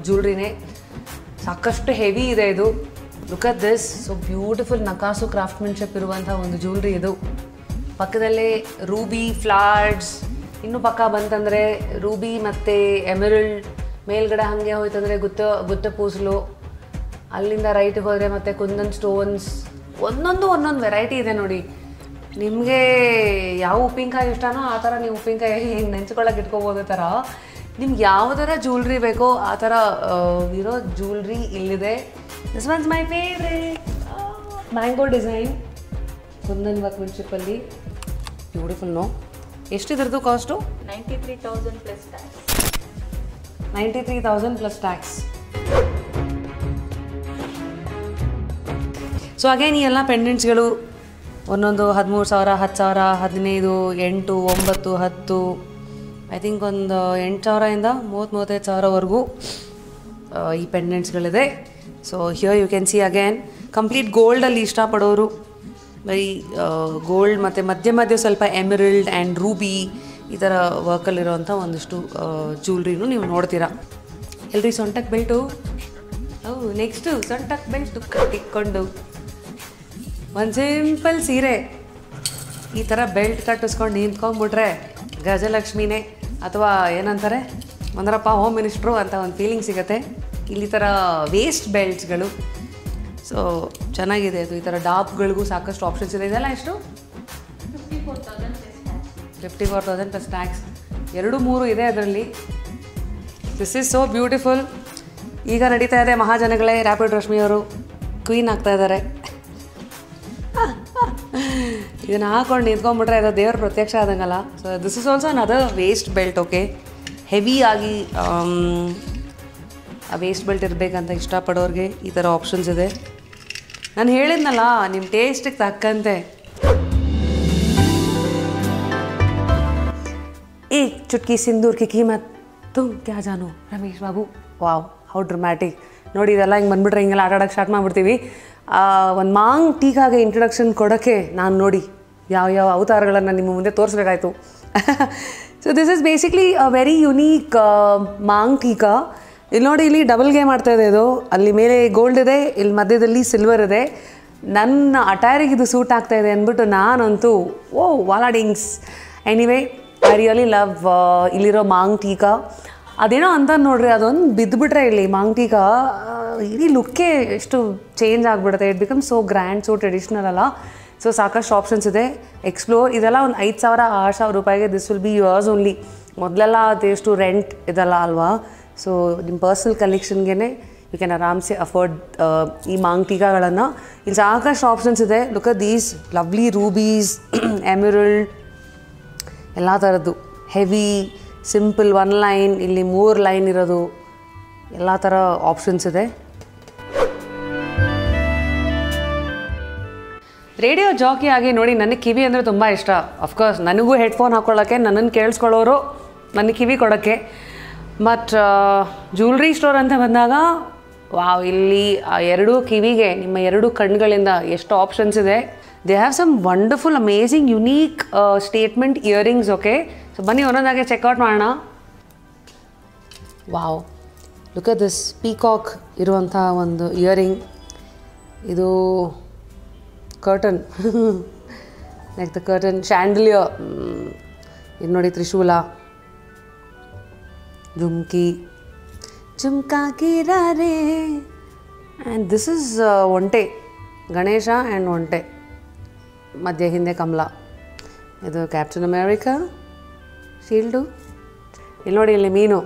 ಜ್ಯೂಲ್ರಿನೇ. ಸಾಕಷ್ಟು ಹೆವಿ ಇದೆ ಇದು. Look at this. So beautiful ನಕಾಸು ಕ್ರಾಫ್ಟ್ಮನ್ಶಿಪ್ ಇರುವಂಥ ಒಂದು ಜ್ಯೂಲ್ರಿ ಇದು. ಪಕ್ಕದಲ್ಲೇ ರೂಬಿ ಫ್ಲಾರ್ಸ್, ಇನ್ನೂ ಪಕ್ಕ ಬಂತಂದರೆ ರೂಬಿ ಮತ್ತು ಎಮರಲ್ಡ್, ಮೇಲ್ಗಡೆ ಹಾಗೆ ಹೋಯ್ತಂದರೆ ಗುಟ್ಟ ಪೂಸಲು, ಅಲ್ಲಿಂದ ರೈಟಿಗೆ ಹೋದರೆ ಮತ್ತು ಕುಂದನ್ ಸ್ಟೋನ್ಸ್. ಒಂದೊಂದು ವೆರೈಟಿ ಇದೆ ನೋಡಿ. ನಿಮಗೆ ಯಾವ ಉಪ್ಪಿನಕಾಯಿ ಇಷ್ಟನೋ ಆ ಥರ ನೀವು ಉಪ್ಪಿನಕಾಯಿ ನೆಂಚ್ಕೊಳ್ಳೋಕೆ ಇಟ್ಕೋಬೋದು ಥರ ನಿಮ್ಗೆ ಯಾವ ಥರ ಜ್ಯುವೆಲ್ರಿ ಬೇಕೋ ಆ ಥರ ಇರೋ ಜ್ಯುವೆಲ್ರಿ ಇಲ್ಲಿದೆ. This ones my favourite mango design kundan ವರ್ಕ್ಮೆನ್ಶಿಪ್ಪಲ್ಲಿ ಬ್ಯೂಟಿಫುಲ್. ನೋ ಎಷ್ಟಿದ್ರದ್ದು cost? 93,000 plus tax. 93,000 plus tax. So again ಈ ಎಲ್ಲ ಪೆಂಡೆಂಟ್ಸ್ಗಳು ಒಂದೊಂದು 13,000, 10,000, 15, 8, 9, 10, ಐ ಥಿಂಕ್ ಒಂದು 8,000ಇಂದ 30,000-35,000ವರೆಗೂ ಈ ಪೆಂಡೆಂಟ್ಸ್ಗಳಿದೆ. So here you can see again complete ಗೋಲ್ಡಲ್ಲಿ ಇಷ್ಟಪಡೋರು ಬರೀ ಗೋಲ್ಡ್ ಮತ್ತು ಮಧ್ಯೆ ಮಧ್ಯೆ ಸ್ವಲ್ಪ ಎಮರಲ್ಡ್ ಆ್ಯಂಡ್ ರೂಬಿ ಈ ಥರ ವರ್ಕಲ್ಲಿರೋವಂಥ ಒಂದಿಷ್ಟು ಜ್ಯುವೆಲ್ರಿನೂ ನೀವು ನೋಡ್ತೀರಾ. ಎಲ್ರಿ ಸೊಂಟಕ್ಕೆ ಬೆಲ್ಟು, ನೆಕ್ಸ್ಟು ಸೊಂಟಕ್ಕೆ ಬೆಲ್ಟು ಕಟ್ಟಿಕೊಂಡು ಒಂದು ಸಿಂಪಲ್ ಸೀರೆ ಈ ಥರ ಬೆಲ್ಟ್ ಕಟ್ಟಿಸ್ಕೊಂಡು ನಿಂತ್ಕೊಂಡ್ಬಿಟ್ರೆ ಗಜಲಕ್ಷ್ಮಿನೇ ಅಥವಾ ಏನಂತಾರೆ ಒಂದರಪ್ಪ ಹೋಮ್ ಮಿನಿಸ್ಟ್ರು ಅಂತ ಒಂದು ಫೀಲಿಂಗ್ ಸಿಗುತ್ತೆ. ಇಲ್ಲಿ ಥರ ವೇಸ್ಟ್ ಬೆಲ್ಟ್ಸ್ಗಳು. ಸೊ ಚೆನ್ನಾಗಿದೆ ಅದು. ಈ ಥರ ಡಾಪ್ಗಳಿಗೂ ಸಾಕಷ್ಟು ಆಪ್ಷನ್ಸ್ ಇದೆ. ಇದೆಲ್ಲ ಎಷ್ಟು? 54,000 ಪ್ಲಸ್ ಟ್ಯಾಕ್ಸ್. 2-3 ಇದೆ ಅದರಲ್ಲಿ. This is so beautiful. ಈಗ ನಡೀತಾ ಇದೆ ಮಹಾಜನಗಳೇ, ರ್ಯಾಪಿಡ್ ರಶ್ಮಿಯವರು ಕ್ವೀನ್ ಆಗ್ತಾ ಇದ್ದಾರೆ. ಇದನ್ನು ಹಾಕೊಂಡು ನಿಂತ್ಕೊಂಡ್ಬಿಟ್ರೆ ಅದು ದೇವ್ರ ಪ್ರತ್ಯಕ್ಷ ಆದಂಗಲ್ಲ. So this is also another waist belt. Okay, heavy ಆಗಿ ಆ ವೇಸ್ಟ್ ಬೆಲ್ಟ್ ಇರಬೇಕಂತ ಇಷ್ಟಪಡೋರಿಗೆ ಈ ಥರ ಆಪ್ಷನ್ಸ್ ಇದೆ. ನಾನು ಹೇಳಿದ್ನಲ್ಲ ನಿಮ್ಮ ಟೇಸ್ಟಿಗೆ ತಕ್ಕಂತೆ. ಈ ಚುಟ್ಕಿ ಸಿಂಧೂರ್ ಕಿ ಕೀಮತ್ ತುಮ್ ಕ್ಯಾ ಜಾನು Ramesh Babu. Wow, how dramatic ನೋಡಿ. ಇದೆಲ್ಲ ಹಿಂಗೆ ಬಂದುಬಿಟ್ರೆ ಹಿಂಗೆಲ್ಲ ಆಟಾಡೋಕ್ಕೆ ಸ್ಟಾರ್ಟ್ ಮಾಡಿಬಿಡ್ತೀವಿ. ಒಂದು ಮಾಂಗ್ ಟೀಕಾಗೆ ಇಂಟ್ರೊಡಕ್ಷನ್ ಕೊಡೋಕ್ಕೆ ನಾನು ನೋಡಿ ಯಾವ ಅವತಾರಗಳನ್ನು ನಿಮ್ಮ ಮುಂದೆ ತೋರಿಸ್ಬೇಕಾಯ್ತು. So this is basically a very unique maang tikka. ಇಲ್ಲಿ ನೋಡಿ, ಇಲ್ಲಿ ಡಬಲ್ ಗೇಮ್ ಮಾಡ್ತಾಯಿದೆ ಇದು. ಅಲ್ಲಿ ಮೇಲೆ ಗೋಲ್ಡ್ ಇದೆ, ಇಲ್ಲಿ ಮಧ್ಯದಲ್ಲಿ ಸಿಲ್ವರ್ ಇದೆ. ನನ್ನ ಅಟೈರಿಗೆ ಇದು ಸೂಟ್ ಆಗ್ತಾಯಿದೆ ಅಂದ್ಬಿಟ್ಟು ನಾನಂತೂ ವಾಲಾಡಿಂಗ್ಸ್. ಎನಿವೇ, ಐ ರಿಯಲಿ ಲವ್ ಇಲ್ಲಿರೋ ಮಾಂಗ್ ಟೀಕಾ. ಅದೇನೋ ಅಂತ ನೋಡ್ರಿ, ಅದೊಂದು ಬಿದ್ದುಬಿಟ್ರೆ ಇಲ್ಲಿ ಮಾಂಗ್ ಟೀಕಾ ಇಡೀ ಲುಕ್ಕೇ ಎಷ್ಟು ಚೇಂಜ್ ಆಗಿಬಿಡುತ್ತೆ. It become so grand, so traditional ಅಲ್ಲ. ಸೊ ಸಾಕಷ್ಟು ಆಪ್ಷನ್ಸ್ ಇದೆ. ಎಕ್ಸ್ಪ್ಲೋರ್. ಇದೆಲ್ಲ ಒಂದು 5,000-6,000 ರೂಪಾಯಿಗೆ this will be yours only. ಮೊದಲೆಲ್ಲ ಅದೆಷ್ಟು ರೆಂಟ್ ಇದೆಲ್ಲ ಅಲ್ವಾ. ಸೊ ನಿಮ್ಮ ಪರ್ಸ್ನಲ್ ಕಲೆಕ್ಷನ್ಗೆ ಯು ಕ್ಯಾನ್ ಆರಾಮ್ಸೆ ಅಫೋರ್ಡ್ ಈ ಮಾಂಗ್ ಟೀಕಾಗಳನ್ನು. ಇಲ್ಲಿ ಸಾಕಷ್ಟು ಆಪ್ಷನ್ಸ್ ಇದೆ. Look at these lovely rubies, emerald, ಎಲ್ಲ ಥರದ್ದು. ಹೆವಿ, ಸಿಂಪಲ್ 1 ಲೈನ್, ಇಲ್ಲಿ 3 ಲೈನ್ ಇರೋದು, ಎಲ್ಲ ಥರ ಆಪ್ಷನ್ಸ್ ಇದೆ. ರೇಡಿಯೋ ಜಾಕಿ ಆಗಿ ನೋಡಿ, ನನಗೆ ಕಿವಿ ಅಂದರೆ ತುಂಬ ಇಷ್ಟ. ಅಫ್ಕೋರ್ಸ್ ನನಗೂ ಹೆಡ್ಫೋನ್ ಹಾಕ್ಕೊಳ್ಳೋಕ್ಕೆ, ನನ್ನನ್ನು ಕೇಳಿಸ್ಕೊಳ್ಳೋರು ನನಗೆ ಕಿವಿ ಕೊಡೋಕ್ಕೆ. ಬಟ್ ಜ್ಯುವೆಲ್ರಿ ಸ್ಟೋರ್ ಅಂತ ಬಂದಾಗ ವಾವ್, ಇಲ್ಲಿ 2 ಕಿವಿಗೆ ನಿಮ್ಮ 2 ಕಣ್ಗಳಿಂದ ಎಷ್ಟು ಆಪ್ಷನ್ಸ್ ಇದೆ. They have some wonderful amazing unique statement earrings. Okay, so ಬನ್ನಿ ಒಂದೊಂದಾಗೆ ಚೆಕ್ಔಟ್ ಮಾಡೋಣ. Wow, look at this peacock ಇರುವಂಥ ಒಂದು ಇಯರಿಂಗ್. ಇದು curtain, like the curtain chandelier. ಇದು ನೋಡಿ ತ್ರಿಶೂಲ, ಜುಮ್ಕಿ, ಜುಮ್ಕಾ ಕಿರಾರೆ. ಆ್ಯಂಡ್ ದಿಸ್ ಇಸ್ ಒಂಟೆ, ಗಣೇಶ ಆ್ಯಂಡ್ ಒಂಟೆ, ಮಧ್ಯೆ ಹಿಂದೆ ಕಮಲ. ಇದು ಕ್ಯಾಪ್ಟನ್ ಅಮೇರಿಕಾ ಶೀಲ್ಡು. ಇಲ್ಲಿ ನೋಡಿ, ಇಲ್ಲಿ ಮೀನು.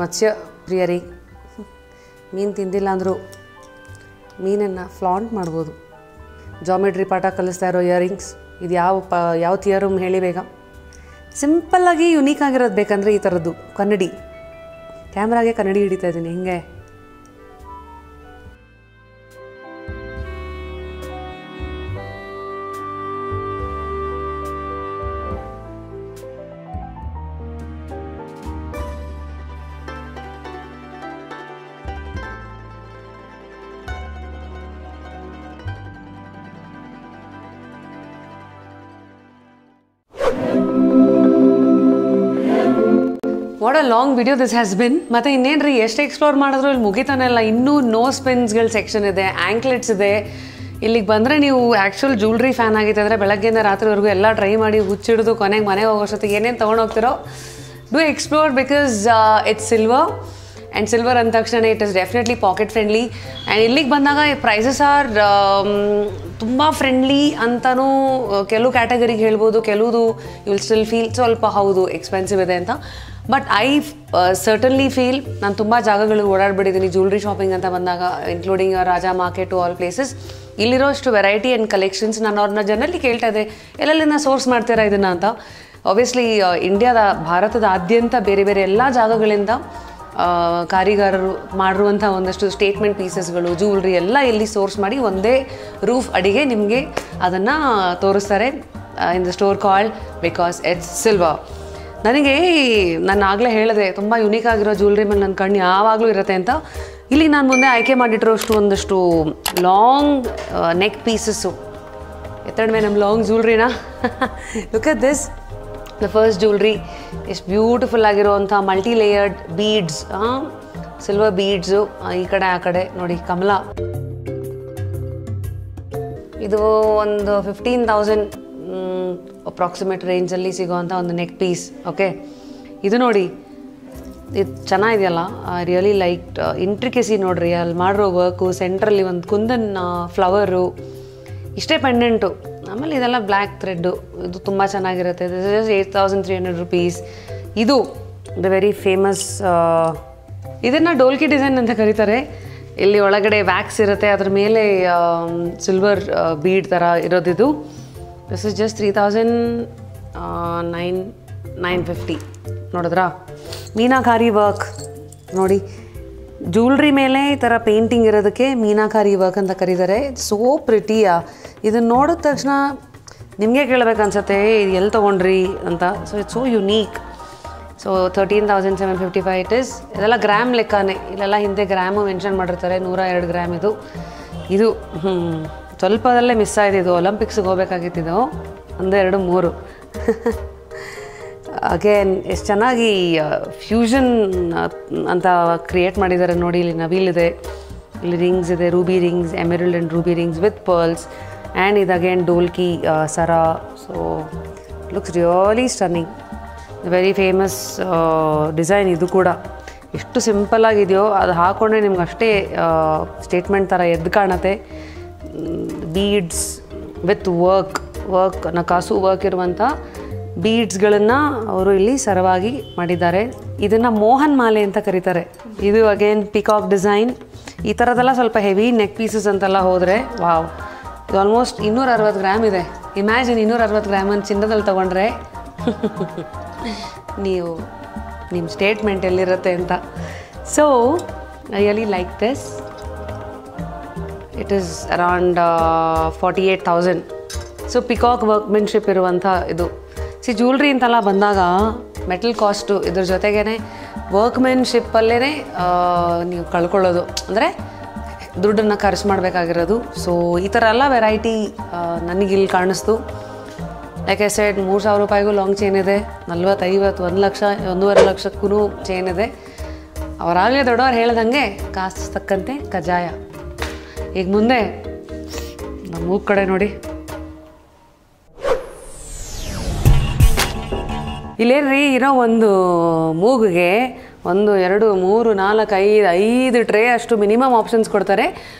ಮತ್ಸ್ಯ ಪ್ರಿಯರಿ, ಮೀನು ತಿಂದಿಲ್ಲ ಅಂದರೂ ಮೀನನ್ನು ಫ್ಲಾಂಟ್ ಮಾಡ್ಬೋದು. ಜಾಮೆಟ್ರಿ ಪಾಠ ಕಲಿಸ್ತಾ ಇರೋ ಇಯರಿಂಗ್ಸ್. ಇದು ಯಾವ ಥಿಯರಮ್ ಹೇಳಿ ಬೇಗ. ಸಿಂಪಲ್ಲಾಗಿ ಯುನೀಕ್ ಆಗಿರೋದು ಬೇಕಂದರೆ ಈ ಥರದ್ದು ಕನ್ನಡಿ. ಕ್ಯಾಮ್ರಾಗೆ ಕನ್ನಡಿ ಹಿಡಿತಾ ಇದ್ದೀನಿ ಹಿಂಗೆ. What a long video this has been. ಮತ್ತು ಇನ್ನೇನು ಎಷ್ಟು ಎಕ್ಸ್ಪ್ಲೋರ್ ಮಾಡಿದ್ರು ಇಲ್ಲಿ ಮುಗಿತಾನೆಲ್ಲ. ಇನ್ನೂ ನೋ ಸ್ಪಿನ್ಸ್ಗಳ ಸೆಕ್ಷನ್ ಇದೆ, ಆ್ಯಂಕ್ಲೆಟ್ಸ್ ಇದೆ. ಇಲ್ಲಿಗೆ ಬಂದರೆ ನೀವು ಆ್ಯಕ್ಚುಲ್ ಜ್ಯುವೆಲ್ರಿ ಫ್ಯಾನ್ ಆಗಿತ್ತು ಅಂದರೆ ಬೆಳಗ್ಗೆಯಿಂದ ರಾತ್ರಿವರೆಗೂ ಎಲ್ಲ ಟ್ರೈ ಮಾಡಿ ಹುಚ್ಚಿಡಿದು ಕೊನೆಗೆ ಮನೆಗೆ ಹೋಗೋಷ್ಟೊತ್ತಿಗೆ ಏನೇನು ತೊಗೊಂಡೋಗ್ತಿರೋ do explore. Because it's silver, and silver ಅಂದ ತಕ್ಷಣ it is definitely pocket friendly. And ಇಲ್ಲಿಗೆ ಬಂದಾಗ ಪ್ರೈಸಸ್ ಆರ್ ತುಂಬ ಫ್ರೆಂಡ್ಲಿ ಅಂತಲೂ ಕೆಲವು ಕ್ಯಾಟಗರಿಗೆ ಹೇಳ್ಬೋದು. ಕೆಲವುದು ಯು ವಿಲ್ ಸ್ಟಿಲ್ ಫೀಲ್ ಸ್ವಲ್ಪ ಹೌದು ಎಕ್ಸ್ಪೆನ್ಸಿವ್ ಇದೆ ಅಂತ. ಬಟ್ ಐ ಸರ್ಟನ್ಲಿ ಫೀಲ್ ನಾನು ತುಂಬ ಜಾಗಗಳಿಗೆ ಓಡಾಡ್ಬಿಟ್ಟಿದ್ದೀನಿ ಜ್ಯುವೆಲ್ರಿ ಶಾಪಿಂಗ್ ಅಂತ ಬಂದಾಗ, including Raja market to all places. ಇಲ್ಲಿರೋಷ್ಟು ವೆರೈಟಿ ಆ್ಯಂಡ್ ಕಲೆಕ್ಷನ್ಸ್ ನಾನು ಅವ್ರನ್ನ ಜನರಲ್ಲಿ ಕೇಳ್ತಾ ಇದ್ದೆ, ಎಲ್ಲೆಲ್ಲಿಂದ ಸೋರ್ಸ್ ಮಾಡ್ತೀರಾ ಇದನ್ನು ಅಂತ. ಆಬ್ವಿಯಸ್ಲಿ ಭಾರತದಾದ್ಯಂತ ಬೇರೆ ಬೇರೆ ಎಲ್ಲ ಜಾಗಗಳಿಂದ ಕಾರಿಗಾರರು ಮಾಡಿರುವಂಥ ಒಂದಷ್ಟು ಸ್ಟೇಟ್ಮೆಂಟ್ ಪೀಸಸ್ಗಳು, ಜ್ಯುವೆಲ್ರಿ ಎಲ್ಲ ಇಲ್ಲಿ ಸೋರ್ಸ್ ಮಾಡಿ ಒಂದೇ ರೂಫ್ ಅಡಿಗೆ ನಿಮಗೆ ಅದನ್ನು ತೋರಿಸ್ತಾರೆ in the store called because it's silver. ನನಗೆ ನಾನು ಆಗಲೇ ಹೇಳಿದೆ, ತುಂಬ ಯುನೀಕ್ ಆಗಿರೋ ಜ್ಯುವೆಲ್ರಿ ಮೇಲೆ ನನ್ನ ಕಣ್ಣು ಯಾವಾಗಲೂ ಇರುತ್ತೆ ಅಂತ. ಇಲ್ಲಿ ನಾನು ಮುಂದೆ ಆಯ್ಕೆ ಮಾಡಿಟ್ಟಿರೋಷ್ಟು ಒಂದಷ್ಟು ಲಾಂಗ್ ನೆಕ್ ಪೀಸಸ್ಸು. ಎತ್ತಡ ಮೇಲೆ ನಮ್ಮ ಲಾಂಗ್ ಜ್ಯುವೆಲ್ರಿನ look at this. The first jewellery ಎಷ್ಟು ಬ್ಯೂಟಿಫುಲ್ ಆಗಿರೋವಂಥ multi layered beads, silver beads ಈ ಕಡೆ ಆ ಕಡೆ ನೋಡಿ, ಕಮಲ. ಇದು ಒಂದು 15,000 ಅಪ್ರಾಕ್ಸಿಮೇಟ್ ರೇಂಜಲ್ಲಿ ಸಿಗೋವಂಥ ಒಂದು ನೆಕ್ ಪೀಸ್. ಓಕೆ, ಇದು ನೋಡಿ, ಇದು ಚೆನ್ನಾಗಿದೆಯಲ್ಲ, ರಿಯಲಿ ಲೈಕ್ ಇಂಟ್ರಿಕೆಸಿ ನೋಡ್ರಿ, ಅಲ್ಲಿ ಮಾಡಿರೋ ವರ್ಕು, ಸೆಂಟ್ರಲ್ಲಿ ಒಂದು ಕುಂದನ್ ಫ್ಲವರು, ಇಷ್ಟೇ ಪೆಂಡೆಂಟು. ಆಮೇಲೆ ಇದೆಲ್ಲ ಬ್ಲ್ಯಾಕ್ ಥ್ರೆಡ್ಡು, ಇದು ತುಂಬ ಚೆನ್ನಾಗಿರುತ್ತೆ. This is 8,300 rupees. ಇದು ದ ವೆರಿ ಫೇಮಸ್, ಇದನ್ನು ಡೋಲ್ಕಿ ಡಿಸೈನ್ ಅಂತ ಕರೀತಾರೆ. ಇಲ್ಲಿ ಒಳಗಡೆ ವ್ಯಾಕ್ಸ್ ಇರುತ್ತೆ, ಅದ್ರ ಮೇಲೆ ಸಿಲ್ವರ್ ಬೀಡ್ ಥರ ಇರೋದಿದು. This is just 3,950. ನೋಡಿದ್ರಾ? ಮೀನಾಕಾರಿ ವರ್ಕ್ ನೋಡಿ, ಜ್ಯುವೆಲ್ರಿ ಮೇಲೆ ಈ ಥರ ಪೇಂಟಿಂಗ್ ಇರೋದಕ್ಕೆ ಮೀನಾಕಾರಿ ವರ್ಕ್ ಅಂತ ಕರೀತಾರೆ. ಸೋ ಪ್ರಿಟಿಯಾ. ಇದನ್ನು ನೋಡಿದ ತಕ್ಷಣ ನಿಮಗೆ ಕೇಳಬೇಕು ಅನ್ಸುತ್ತೆ, ಇದು ಎಲ್ಲಿ ತೊಗೊಂಡ್ರಿ ಅಂತ. So it's so unique. So 13,755 it is. ಇದೆಲ್ಲ ಗ್ರಾಮ್ ಲೆಕ್ಕನೇ, ಇಲ್ಲೆಲ್ಲ ಹಿಂದೆ ಗ್ರಾಮು ಮೆನ್ಷನ್ ಮಾಡಿರ್ತಾರೆ, 102 ಗ್ರಾಮ್ ಇದು. ಇದು ಸ್ವಲ್ಪದಲ್ಲೇ ಮಿಸ್ ಆಯಿತು. ಇದು ಒಲಿಂಪಿಕ್ಸ್ಗೆ ಹೋಗ್ಬೇಕಾಗಿತ್ತಿದ್ದು, 1, 2, 3. ಅಗೇನ್ ಎಷ್ಟು ಚೆನ್ನಾಗಿ ಫ್ಯೂಷನ್ ಅಂತ ಕ್ರಿಯೇಟ್ ಮಾಡಿದ್ದಾರೆ ನೋಡಿ. ಇಲ್ಲಿ ನವಿಲಿದೆ, ಇಲ್ಲಿ ರಿಂಗ್ಸ್ ಇದೆ, ruby rings, emerald and ruby rings with pearls, and ಇದು ಅಗೇನ್ ಡೋಲ್ಕಿ ಸರ. So looks really stunning. Very famous design ಇದು ಕೂಡ. ಎಷ್ಟು ಸಿಂಪಲ್ಲಾಗಿದೆಯೋ ಅದು ಹಾಕ್ಕೊಂಡ್ರೆ ನಿಮ್ಗೆ ಅಷ್ಟೇ ಸ್ಟೇಟ್ಮೆಂಟ್ ಥರ ಎದ್ದು ಕಾಣುತ್ತೆ. ಬೀಡ್ಸ್ ವಿತ್ ವರ್ಕ್ ನಕಾಸು ವರ್ಕ್ ಇರುವಂಥ ಬೀಡ್ಸ್ಗಳನ್ನು ಅವರು ಇಲ್ಲಿ ಸರವಾಗಿ ಮಾಡಿದ್ದಾರೆ. ಇದನ್ನು ಮೋಹನ್ ಮಾಲೆ ಅಂತ ಕರೀತಾರೆ. ಇದು ಅಗೇನ್ ಪಿಕಾಕ್ ಡಿಸೈನ್. ಈ ಥರದ್ದೆಲ್ಲ ಸ್ವಲ್ಪ ಹೆವಿ ನೆಕ್ ಪೀಸಸ್ ಅಂತೆಲ್ಲ ಹೋದರೆ ವಾವ್, ಇದು ಆಲ್ಮೋಸ್ಟ್ 260 ಗ್ರಾಮ್ ಇದೆ. ಇಮ್ಯಾಜಿನ್ 260 ಗ್ರಾಮನ್ನು ಚಿನ್ನದಲ್ಲಿ ತೊಗೊಂಡ್ರೆ ನೀವು ನಿಮ್ಮ ಸ್ಟೇಟ್ಮೆಂಟ್ ಎಲ್ಲಿರುತ್ತೆ ಅಂತ. So I really like this. It is around 48,000. So peacock workmanship ಇರುವಂಥ ಇದು. ಜ್ಯುವೆಲ್ರಿ ಅಂತೆಲ್ಲ ಬಂದಾಗ ಮೆಟಲ್ ಕಾಸ್ಟು, ಇದ್ರ ಜೊತೆಗೇ ವರ್ಕ್ಮೆನ್ಶಿಪ್ಪಲ್ಲೇ ನೀವು ಕಳ್ಕೊಳ್ಳೋದು, ಅಂದರೆ ದುಡ್ಡನ್ನು ಖರ್ಚು ಮಾಡಬೇಕಾಗಿರೋದು. ಸೊ ಈ ಥರ ಎಲ್ಲ ವೆರೈಟಿ ನನಗಿಲ್ಲಿ ಕಾಣಿಸ್ತು. ಲೈಕ್ ಐ ಸೆಡ್, 3,000 ರೂಪಾಯಿಗೂ ಲಾಂಗ್ ಚೈನ್ ಇದೆ, 40, 50, 1 ಲಕ್ಷ, 1.5 ಲಕ್ಷಕ್ಕೂ ಚೈನ್ ಇದೆ. ಅವರಾಗಲೇ ದೊಡ್ಡವ್ರು ಹೇಳ್ದಂಗೆ ಕಾಸು ತಕ್ಕಂತೆ ಕಜಾಯ. ಈಗ ಮುಂದೆ ನಮ್ಮ ಮೂಗು ಕಡೆ ನೋಡಿ, ಇಲ್ಲೇನ್ರಿ ಇರೋ ಒಂದು ಮೂಗಿಗೆ 1, 2, 3, 4, 5 ಟ್ರೇ ಅಷ್ಟು ಮಿನಿಮಮ್ ಆಪ್ಷನ್ಸ್ ಕೊಡ್ತಾರೆ.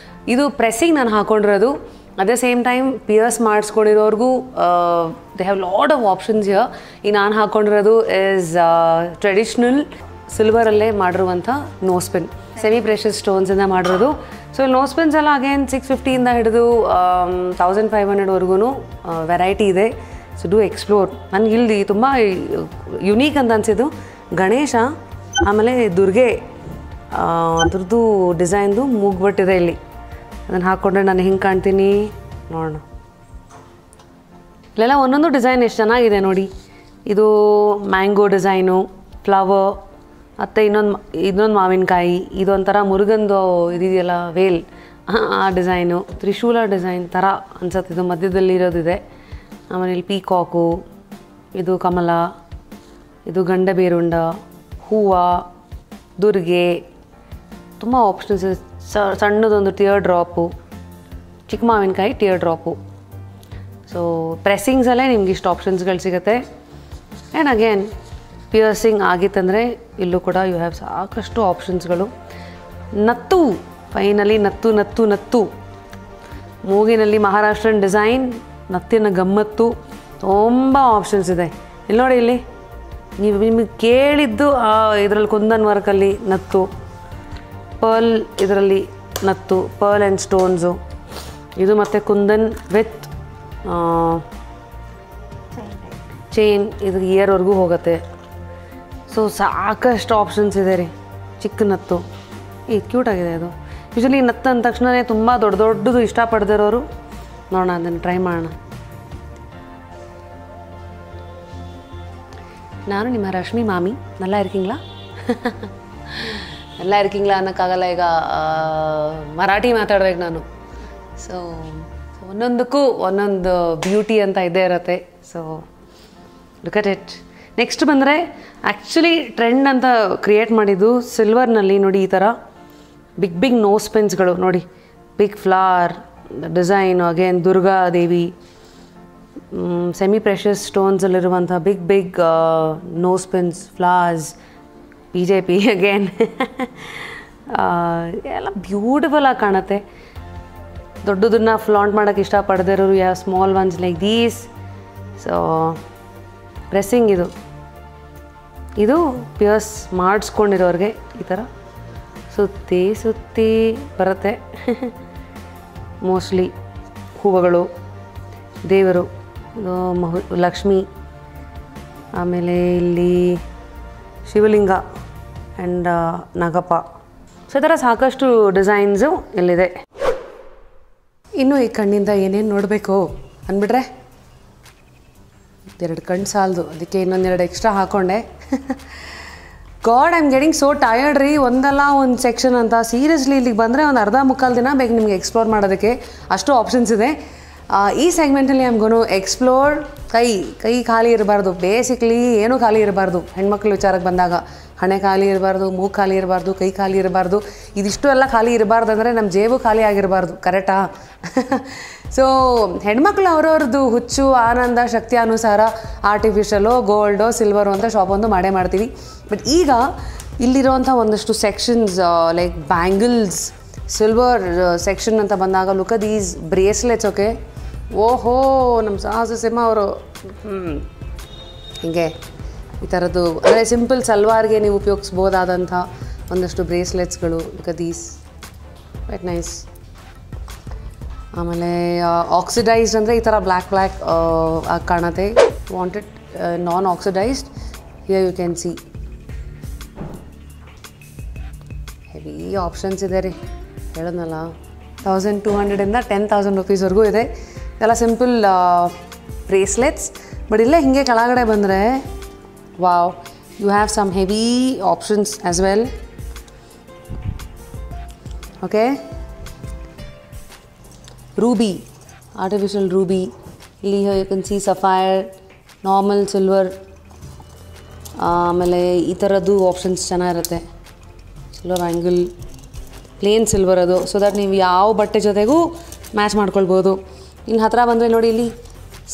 ಇದು ಪ್ರೆಸ್ಸಿಂಗ್ ನಾನು ಹಾಕ್ಕೊಂಡಿರೋದು. At the same time pierce ಮಾಡಿಸ್ಕೊಂಡಿರೋರ್ಗೂ they have lot of options here. ಈಗ ನಾನು ಹಾಕ್ಕೊಂಡಿರೋದು ಈಸ್ ಟ್ರೆಡಿಷ್ನಲ್ ಸಿಲ್ವರಲ್ಲೇ ಮಾಡಿರುವಂಥ ನೋಸ್ಪಿನ್, ಸೆಮಿ ಪ್ರೆಷಸ್ ಸ್ಟೋನ್ಸಿಂದ ಮಾಡಿರೋದು. ಸೊ ಇಲ್ಲಿ ನೋಸ್ಪಿನ್ಸ್ ಎಲ್ಲ ಅಗೇನ್ 650ಇಂದ ಹಿಡಿದು 1,500ವರೆಗೂ ವೆರೈಟಿ ಇದೆ. So do explore. ನನಗೆ ಇಲ್ಲಿ ತುಂಬ ಯುನೀಕ್ ಅಂತ ಅನಿಸಿದ್ದು ಗಣೇಶ, ಆಮೇಲೆ ದುರ್ಗೆ ಅದ್ರದ್ದು ಡಿಸೈನ್ದು ಮೂಗ್ಬಟ್ಟಿದೆ ಇಲ್ಲಿ. ಅದನ್ನು ಹಾಕ್ಕೊಂಡ್ರೆ ನಾನು ಹಿಂಗೆ ಕಾಣ್ತೀನಿ ನೋಡೋಣ. ಇಲ್ಲೆಲ್ಲ ಒಂದೊಂದು ಡಿಸೈನ್ ಎಷ್ಟು ಚೆನ್ನಾಗಿದೆ ನೋಡಿ. ಇದು ಮ್ಯಾಂಗೋ ಡಿಸೈನು, ಫ್ಲವರ್, ಮತ್ತು ಇನ್ನೊಂದು ಮಾವಿನಕಾಯಿ, ಇದೊಂಥರ ಮುರುಗಂದು ಇದೆಯಲ್ಲ ವೇಲ್, ಆ ಡಿಸೈನು, ತ್ರಿಶೂಲ ಡಿಸೈನ್ ಥರ ಅನ್ಸತ್ತೆ. ಇದು ಮಧ್ಯದಲ್ಲಿ ಇರೋದಿದೆ. ಆಮೇಲೆ ಇಲ್ಲಿ ಪೀಕಾಕು, ಇದು ಕಮಲ, ಇದು ಗಂಡ ಬೇರುಂಡ, ಹೂವು, ದುರ್ಗೆ, ತುಂಬ ಆಪ್ಷನ್ಸ್ ಇದೆ. ಸಣ್ಣದೊಂದು ಟಿಯರ್ ಡ್ರಾಪು, ಚಿಕ್ಕ ಮಾವಿನಕಾಯಿ ಟಿಯರ್ ಡ್ರಾಪು. ಸೊ ಪ್ರೆಸ್ಸಿಂಗ್ಸಲ್ಲೇ ನಿಮ್ಗೆ ಇಷ್ಟು ಆಪ್ಷನ್ಸ್ಗಳು ಸಿಗುತ್ತೆ. ಆ್ಯಂಡ್ ಅಗೇನ್ ಪಿಯರ್ಸಿಂಗ್ ಆಗಿತ್ತಂದರೆ ಇಲ್ಲೂ ಕೂಡ ಯು ಹ್ಯಾವ್ ಸಾಕಷ್ಟು ಆಪ್ಷನ್ಸ್ಗಳು. ನತ್ತು, ಫೈನಲಿ ನತ್ತು ಮೂಗಿನಲ್ಲಿ ಮಹಾರಾಷ್ಟ್ರನ್ ಡಿಸೈನ್, ನತ್ತಿನ ಗಮ್ಮತ್ತು, ತುಂಬ ಆಪ್ಷನ್ಸ್ ಇದೆ. ಇಲ್ಲಿ ನೋಡಿ, ಇಲ್ಲಿ ನೀವು ನಿಮಗೆ ಕೇಳಿದ್ದು ಇದರಲ್ಲಿ ಕುಂದನ್ ವರ್ಕಲ್ಲಿ ನತ್ತು, ಪರ್ಲ್ ಇದರಲ್ಲಿ ನತ್ತು, ಪರ್ಲ್ ಆ್ಯಂಡ್ ಸ್ಟೋನ್ಸು. ಇದು ಮತ್ತು ಕುಂದನ್ ವಿತ್ ಚೈನ್, ಇದು ಇಯರ್ವರೆಗೂ ಹೋಗುತ್ತೆ. ಸೊ ಸಾಕಷ್ಟು ಆಪ್ಷನ್ಸ್ ಇದೆ ರೀ. ಚಿಕ್ಕ ನತ್ತು, ಇದು ಕ್ಯೂಟಾಗಿದೆ. ಅದು ಯೂಶ್ವಲಿ ನತ್ತು ಅಂದ ತಕ್ಷಣವೇ ತುಂಬ ದೊಡ್ಡದು ಇಷ್ಟಪಡ್ದಿರೋರು ನೋಡೋಣ, ಅದನ್ನು ಟ್ರೈ ಮಾಡೋಣ. ನಾನು ನಿಮ್ಮ ರಶ್ಮಿ ಮಾಮಿ. நல்லா இருக்கீங்களா? நல்லா இருக்கீங்களா ಅನ್ನೋಕ್ಕಾಗಲ್ಲ, ಈಗ ಮರಾಠಿ ಮಾತಾಡ್ಬೇಕು ನಾನು. ಸೊ ಒಂದೊಂದಕ್ಕೂ ಒಂದೊಂದು ಬ್ಯೂಟಿ ಅಂತ ಇದ್ದೇ ಇರುತ್ತೆ. So look at it. Next ಬಂದರೆ ಆ್ಯಕ್ಚುಲಿ ಟ್ರೆಂಡ್ ಅಂತ ಕ್ರಿಯೇಟ್ ಮಾಡಿದ್ದು ಸಿಲ್ವರ್ನಲ್ಲಿ ನೋಡಿ, ಈ ಥರ ಬಿಗ್ ನೋಸ್ ಪಿನ್ಸ್ಗಳು ನೋಡಿ, big flower design, again Durga Devi, semi precious ಸ್ಟೋನ್ಸಲ್ಲಿರುವಂಥ big nose pins, flowers, BJP again ಎಲ್ಲ ಬ್ಯೂಟಿಫುಲ್ಲಾಗಿ ಕಾಣುತ್ತೆ. ದೊಡ್ಡದನ್ನು ಫ್ಲಾಂಟ್ ಮಾಡೋಕ್ಕೆ ಇಷ್ಟಪಡದಿರೋರು ಯಾವ small ones like these. So pressing ಇದು ಪಿಯರ್ಸ್ ಮಾಡಿಸ್ಕೊಂಡಿರೋರಿಗೆ ಈ ಥರ ಸುತ್ತಿ ಬರುತ್ತೆ. ಮೋಸ್ಟ್ಲಿ ಹೂವುಗಳು, ದೇವರು, ಲಕ್ಷ್ಮಿ, ಆಮೇಲೆ ಇಲ್ಲಿ ಶಿವಲಿಂಗ ಆ್ಯಂಡ್ ನಾಗಪ್ಪ. ಸೊ ಈ ಥರ ಸಾಕಷ್ಟು ಡಿಸೈನ್ಸು ಇಲ್ಲಿದೆ. ಇನ್ನು ಈ ಕಣ್ಣಿಂದ ಏನೇನು ನೋಡಬೇಕು ಅಂದ್ಬಿಟ್ರೆ 2 ಕಣ್ಣು ಸಾಲದು, ಅದಕ್ಕೆ ಇನ್ನೊಂದೆರಡು ಎಕ್ಸ್ಟ್ರಾ ಹಾಕ್ಕೊಂಡೆ. God, I am getting so tired ರೀ. ಒಂದಲ್ಲ ಒಂದು ಸೆಕ್ಷನ್ ಅಂತ. ಸೀರಿಯಸ್ಲಿ ಇಲ್ಲಿಗೆ ಬಂದರೆ ಒಂದು ಅರ್ಧ ಮುಕ್ಕಾಲು ದಿನ ಬೇಕು ನಿಮಗೆ ಎಕ್ಸ್ಪ್ಲೋರ್ ಮಾಡೋದಕ್ಕೆ, ಅಷ್ಟು ಆಪ್ಷನ್ಸ್ ಇದೆ. ಈ ಸೆಗ್ಮೆಂಟಲ್ಲಿ ಐ ಆಮ್ ಗೋನು ಎಕ್ಸ್ಪ್ಲೋರ್. ಕೈ ಖಾಲಿ ಇರಬಾರ್ದು, ಬೇಸಿಕ್ಲಿ ಏನೂ ಖಾಲಿ ಇರಬಾರ್ದು. ಹೆಣ್ಮಕ್ಳ ವಿಚಾರಕ್ಕೆ ಬಂದಾಗ ಹಣೆ ಖಾಲಿ ಇರಬಾರ್ದು, ಮೂಗು ಖಾಲಿ ಇರಬಾರ್ದು, ಕೈ ಖಾಲಿ ಇರಬಾರ್ದು. ಇದಿಷ್ಟು ಎಲ್ಲ ಖಾಲಿ ಇರಬಾರ್ದು ಅಂದರೆ ನಮ್ಮ ಜೇಬು ಖಾಲಿ ಆಗಿರಬಾರ್ದು, ಕರೆಕ್ಟಾ? ಸೊ ಹೆಣ್ಮಕ್ಳು ಅವ್ರವ್ರದ್ದು ಹುಚ್ಚು, ಆನಂದ, ಶಕ್ತಿ ಅನುಸಾರ ಆರ್ಟಿಫಿಷಿಯಲು, ಗೋಲ್ಡೋ, ಸಿಲ್ವರು ಅಂತ ಶಾಪೊಂದು ಮಾಡೇ ಮಾಡ್ತೀವಿ. ಬಟ್ ಈಗ ಇಲ್ಲಿರೋವಂಥ ಒಂದಷ್ಟು sections like bangles, silver section ಅಂತ ಬಂದಾಗ look at these bracelets. Okay, ಓಹೋ, ನಮ್ಮ ಸಾಹಸ ಸಿಂಹ ಅವರು ಹೀಗೆ ಈ ಥರದ್ದು, ಅಂದರೆ ಸಿಂಪಲ್ ಸಲ್ವಾರ್ಗೆ ನೀವು ಉಪಯೋಗಿಸ್ಬೋದಾದಂಥ ಒಂದಷ್ಟು ಬ್ರೇಸ್ಲೆಟ್ಸ್ಗಳು. Look at these, very nice. ಆಮೇಲೆ ಆಕ್ಸಿಡೈಸ್ಡ್ ಅಂದರೆ ಈ ಥರ ಬ್ಲ್ಯಾಕ್ ಆಗಿ ಕಾಣುತ್ತೆ. Wanted non oxidised, here you can see heavy options ಇದೆ ರೀ. ಹೇಳಿದ್ನಲ್ಲ 1200ಇಂದ 10,000 ರುಪೀಸ್ವರೆಗೂ ಇದೆ. ಇದೆಲ್ಲ ಸಿಂಪಲ್ ಬ್ರೇಸ್ಲೆಟ್ಸ್. ಬಟ್ ಇಲ್ಲೇ ಹೀಗೆ ಕೆಳಗಡೆ ಬಂದರೆ wow, you have some heavy options as well. Okay, ruby, artificial ruby. ಇಲ್ಲಿ you can see sapphire, normal silver. ಆಮೇಲೆ ಈ ಥರದ್ದು ಆಪ್ಷನ್ಸ್ ಚೆನ್ನಾಗಿರುತ್ತೆ. ಸಿಲ್ವರ್ ಆ್ಯಂಗಲ್, ಪ್ಲೇನ್ ಸಿಲ್ವರ್ ಅದು, ಸೊ ದಟ್ ನೀವು ಯಾವ ಬಟ್ಟೆ ಜೊತೆಗೂ ಮ್ಯಾಚ್ ಮಾಡ್ಕೊಳ್ಬೋದು. ಇನ್ನು ಹತ್ತಿರ ಬಂದರೆ ನೋಡಿ, ಇಲ್ಲಿ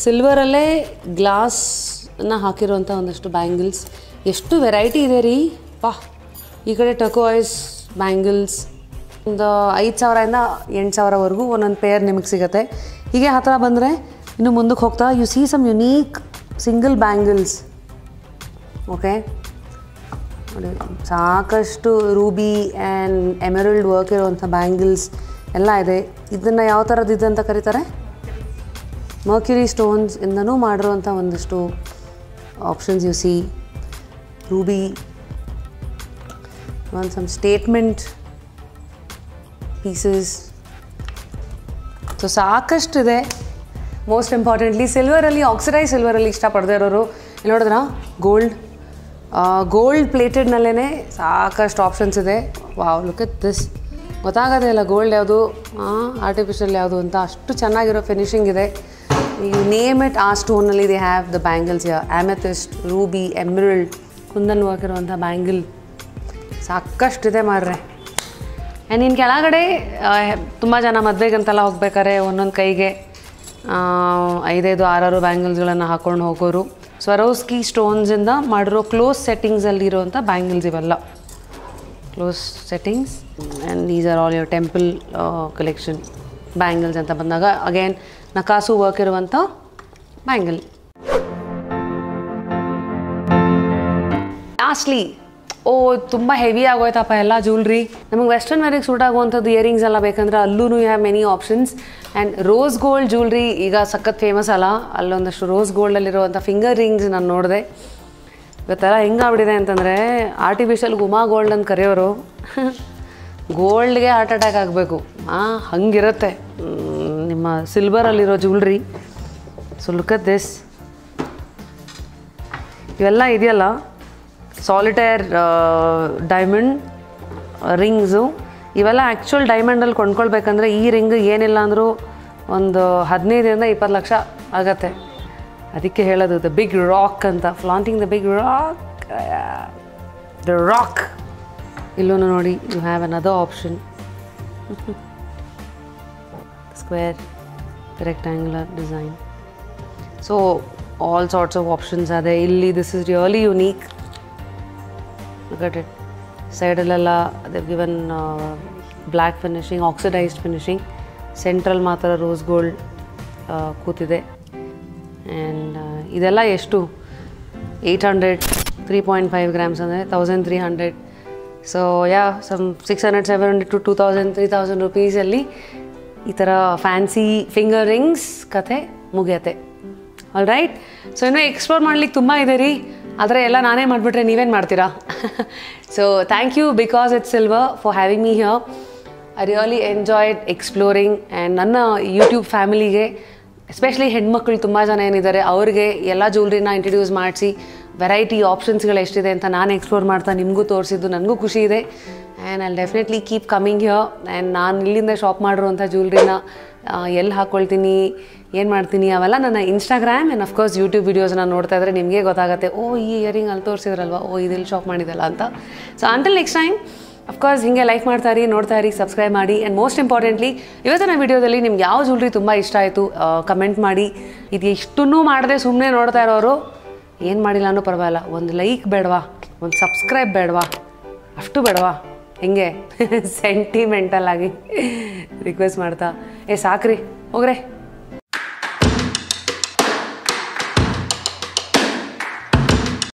ಸಿಲ್ವರಲ್ಲೇ ಗ್ಲಾಸನ್ನು ಹಾಕಿರುವಂಥ ಒಂದಷ್ಟು ಬ್ಯಾಂಗಲ್ಸ್. ಎಷ್ಟು ವೆರೈಟಿ ಇದೆ ರೀ ಪಾ. ಈ ಕಡೆ ಟರ್ಕೋಯ್ಸ್ ಬ್ಯಾಂಗಲ್ಸ್ ಒಂದು 5,000ಇಂದ 8,000ವರೆಗೂ ಒಂದೊಂದು ಪೇರ್ ನಿಮಗೆ ಸಿಗುತ್ತೆ. ಹೀಗೆ ಹತ್ತಿರ ಬಂದರೆ ಇನ್ನು ಮುಂದಕ್ಕೆ ಹೋಗ್ತಾ you see some unique single bangles. Okay ನೋಡಿ, ಸಾಕಷ್ಟು ರೂಬಿ ಆ್ಯಂಡ್ ಎಮರಲ್ಡ್ ವರ್ಕ್ ಇರುವಂಥ ಬ್ಯಾಂಗಲ್ಸ್ ಎಲ್ಲ ಇದೆ. ಇದನ್ನು ಯಾವ ಥರದ್ದು ಇದೆ ಅಂತ ಕರೀತಾರೆ? ಮರ್ಕ್ಯುರಿ ಸ್ಟೋನ್ಸ್ ಇಂದನೂ ಮಾಡಿರುವಂಥ ಒಂದಷ್ಟು ಆಪ್ಷನ್ಸ್ ಯು ಸಿ. ರೂಬಿ, ಒಂದು ಸಮ್ ಸ್ಟೇಟ್ಮೆಂಟ್ ಪೀಸಸ್. ಸೊ ಸಾಕಷ್ಟಿದೆ. ಮೋಸ್ಟ್ ಇಂಪಾರ್ಟೆಂಟ್ಲಿ ಸಿಲ್ವರಲ್ಲಿ, ಆಕ್ಸಿಡೈಸ್ ಸಿಲ್ವರಲ್ಲಿ ಇಷ್ಟಪಡದೇ ಇರೋರು ಇಲ್ಲಿ ನೋಡಿದ್ರಾ, ಗೋಲ್ಡ್ ಪ್ಲೇಟೆಡ್ನಲ್ಲೇ ಸಾಕಷ್ಟು ಆಪ್ಷನ್ಸ್ ಇದೆ. Wow, look at this. ಗೊತ್ತಾಗೋದೇ ಇಲ್ಲ ಗೋಲ್ಡ್ ಯಾವುದು ಆರ್ಟಿಫಿಷಿಯಲ್ ಯಾವುದು ಅಂತ, ಅಷ್ಟು ಚೆನ್ನಾಗಿರೋ ಫಿನಿಶಿಂಗ್ ಇದೆ. ಯು ನೇಮ್ ಇಟ್, ಆ ಸ್ಟೋನಲ್ಲಿ they have the bangles. Amethyst, ruby, emerald, kundan work ಇರುವಂಥ ಬ್ಯಾಂಗಲ್ ಸಾಕಷ್ಟಿದೆ ಮಾರ್ರೆ. ಆ್ಯಂಡ್ ಇನ್ನು ಕೆಳಗಡೆ ತುಂಬ ಜನ ಮದುವೆಗಂತೆಲ್ಲ ಹೋಗ್ಬೇಕಾದ್ರೆ ಒಂದೊಂದು ಕೈಗೆ 5-6 ಬ್ಯಾಂಗಲ್ಸ್ಗಳನ್ನು ಹಾಕ್ಕೊಂಡು ಹೋಗೋರು. ಸ್ವರೋಸ್ಕಿ ಸ್ಟೋನ್ಸಿಂದ ಮಾಡಿರೋ ಕ್ಲೋಸ್ ಸೆಟ್ಟಿಂಗ್ಸಲ್ಲಿರೋಂಥ ಬ್ಯಾಂಗಲ್ಸ್ ಇವೆಲ್ಲ. Close settings and these are all your temple collection bangles ಅಂತ ಬಂದಾಗ ಅಗೇನ್ ನಕಾಸು ವರ್ಕ್ ಇರುವಂಥ ಬ್ಯಾಂಗಲ್. ಕಾಸ್ಟ್ಲಿ, ಓ ತುಂಬ ಹೆವಿ ಆಗೋಯ್ತಪ್ಪ ಎಲ್ಲ ಜ್ಯುವೆಲ್ರಿ, ನಮಗೆ ವೆಸ್ಟರ್ನ್ ವೇರಿಗೆ ಸೂಟ್ ಆಗುವಂಥದ್ದು ಇಯರಿಂಗ್ಸ್ ಎಲ್ಲ ಬೇಕಂದ್ರೆ ಅಲ್ಲೂ you have many options. And rose gold jewellery ಈಗ ಸಖತ್ ಫೇಮಸ್ ಅಲ್ಲ, ಅಲ್ಲೊಂದಷ್ಟು ರೋಸ್ ಗೋಲ್ಡಲ್ಲಿರುವಂಥ ಫಿಂಗರ್ ರಿಂಗ್ಸ್ ನಾನು ನೋಡಿದೆ. ಇವತ್ತೆಲ್ಲ ಹೆಂಗಾಗ್ಬಿಟ್ಟಿದೆ ಅಂತಂದರೆ ಆರ್ಟಿಫಿಷಿಯಲ್ ಗುಮಾ ಗೋಲ್ಡ್ ಅಂತ ಕರೆಯೋರು ಗೋಲ್ಡ್ಗೆ ಹಾರ್ಟ್ ಅಟ್ಯಾಕ್ ಆಗಬೇಕು ಹಂಗಿರುತ್ತೆ ನಿಮ್ಮ ಸಿಲ್ವರಲ್ಲಿರೋ jewellery. So look at this, ಇವೆಲ್ಲ ಇದೆಯಲ್ಲ ಸಾಲಿಟೇರ್ ಡೈಮಂಡ್ ರಿಂಗ್ಸು, ಇವೆಲ್ಲ ಆ್ಯಕ್ಚುಯಲ್ ಡೈಮಂಡಲ್ಲಿ ಕೊಂಡ್ಕೊಳ್ಬೇಕಂದ್ರೆ ಈ ರಿಂಗ್ ಏನಿಲ್ಲ ಅಂದರೂ ಒಂದು 15-20 ಲಕ್ಷ ಆಗತ್ತೆ. ಅದಕ್ಕೆ ಹೇಳೋದು ದ ಬಿಗ್ ರಾಕ್ ಅಂತ, flaunting the big rock, the rock. ಇಲ್ಲೂ ನೋಡಿ you have another option, square rectangular design. So all sorts of options ಅದೇ ಇಲ್ಲಿ. This is really unique. Look at it. ಸೈಡಲ್ಲೆಲ್ಲ they've given black finishing, oxidised finishing. Central ಮಾತ್ರ rose gold ಕೂತಿದೆ. And ಇದೆಲ್ಲ ಎಷ್ಟು 800, 3.5 grams ಅಂದರೆ 1300. ಸೊ ಸಮ್ 600, 700 to 2000, 3000 ರುಪೀಸಲ್ಲಿ ಈ ಥರ ಫ್ಯಾನ್ಸಿ ಫಿಂಗರ್ ರಿಂಗ್ಸ್ ಕತೆ ಮುಗಿಯತ್ತೆ. All right. ಸೊ ಇನ್ನೂ ಎಕ್ಸ್ಪ್ಲೋರ್ ಮಾಡ್ಲಿಕ್ಕೆ ತುಂಬ ಇದೆ ರೀ, ಆದರೆ ಎಲ್ಲ ನಾನೇ ಮಾಡಿಬಿಟ್ರೆ ನೀವೇನು ಮಾಡ್ತೀರಾ? So thank you because it's silver for having me here. I really enjoyed exploring. And ನನ್ನ ಯೂಟ್ಯೂಬ್ ಫ್ಯಾಮಿಲಿಗೆ ಎಸ್ಪೆಷಲಿ ಹೆಣ್ಮಕ್ಳು ತುಂಬ ಜನ ಏನಿದ್ದಾರೆ ಅವ್ರಿಗೆ ಎಲ್ಲ ಜ್ಯುವೆಲ್ರಿನ ಇಂಟ್ರಡ್ಯೂಸ್ ಮಾಡಿಸಿ ವೆರೈಟಿ ಆಪ್ಷನ್ಸ್ಗಳು ಎಷ್ಟಿದೆ ಅಂತ ನಾನು ಎಕ್ಸ್ಪ್ಲೋರ್ ಮಾಡ್ತಾ ನಿಮಗೂ ತೋರಿಸಿದ್ದು ನನಗೂ ಖುಷಿ ಇದೆ. And I definitely keep coming here. And ನಾನು ಇಲ್ಲಿಂದ ಶಾಪ್ ಮಾಡಿರುವಂಥ ಜ್ಯುವೆಲ್ರಿನ ಎಲ್ಲಿ ಹಾಕ್ಕೊಳ್ತೀನಿ, ಏನು ಮಾಡ್ತೀನಿ, ಅವೆಲ್ಲ ನನ್ನ ಇನ್ಸ್ಟಾಗ್ರಾಮ್ ಆ್ಯಂಡ್ ಅಫ್ಕೋರ್ಸ್ ಯೂಟ್ಯೂಬ್ ವೀಡಿಯೋಸ್ನ ನೋಡ್ತಾ ಇದ್ದರೆ ನಿಮಗೆ ಗೊತ್ತಾಗುತ್ತೆ, ಓ ಈ ಇಯರಿಂಗ್ ಅಲ್ಲಿ ತೋರಿಸಿದ್ರಲ್ವ, ಓ ಇದೆಲ್ಲಿ ಶಾಪ್ ಮಾಡಿದಲ್ಲ ಅಂತ. So until next time of course ಹೀಗೆ ಲೈಕ್ ಮಾಡ್ತಾ ಇರಿ, ನೋಡ್ತಾ ಇರಿ, ಸಬ್ಸ್ಕ್ರೈಬ್ ಮಾಡಿ. ಆ್ಯಂಡ್ ಮೋಸ್ಟ್ ಇಂಪಾರ್ಟೆಂಟ್ಲಿ ಇವತ್ತಿನ ವೀಡಿಯೋದಲ್ಲಿ ನಿಮ್ಗೆ ಯಾವ ಜ್ಯುವೆಲ್ರಿ ತುಂಬ ಇಷ್ಟ ಆಯಿತು ಕಮೆಂಟ್ ಮಾಡಿ. ಇದು ಇಷ್ಟನ್ನೂ ಮಾಡದೆ ಸುಮ್ಮನೆ ನೋಡ್ತಾ ಇರೋರು ಏನು ಮಾಡಿಲ್ಲ ಅನ್ನೋ ಪರವಾಗಿಲ್ಲ, ಒಂದು ಲೈಕ್ ಬೇಡವಾ, ಒಂದು ಸಬ್ಸ್ಕ್ರೈಬ್ ಬೇಡವಾ, ಅಷ್ಟು ಬೇಡವಾ, ಹೆಂಗೆ ಸೆಂಟಿಮೆಂಟಲ್ ಆಗಿ ರಿಕ್ವೆಸ್ಟ್ ಮಾಡ್ತಾ ಸಾಕ್ರಿ ಹೋಗ್ರೆ.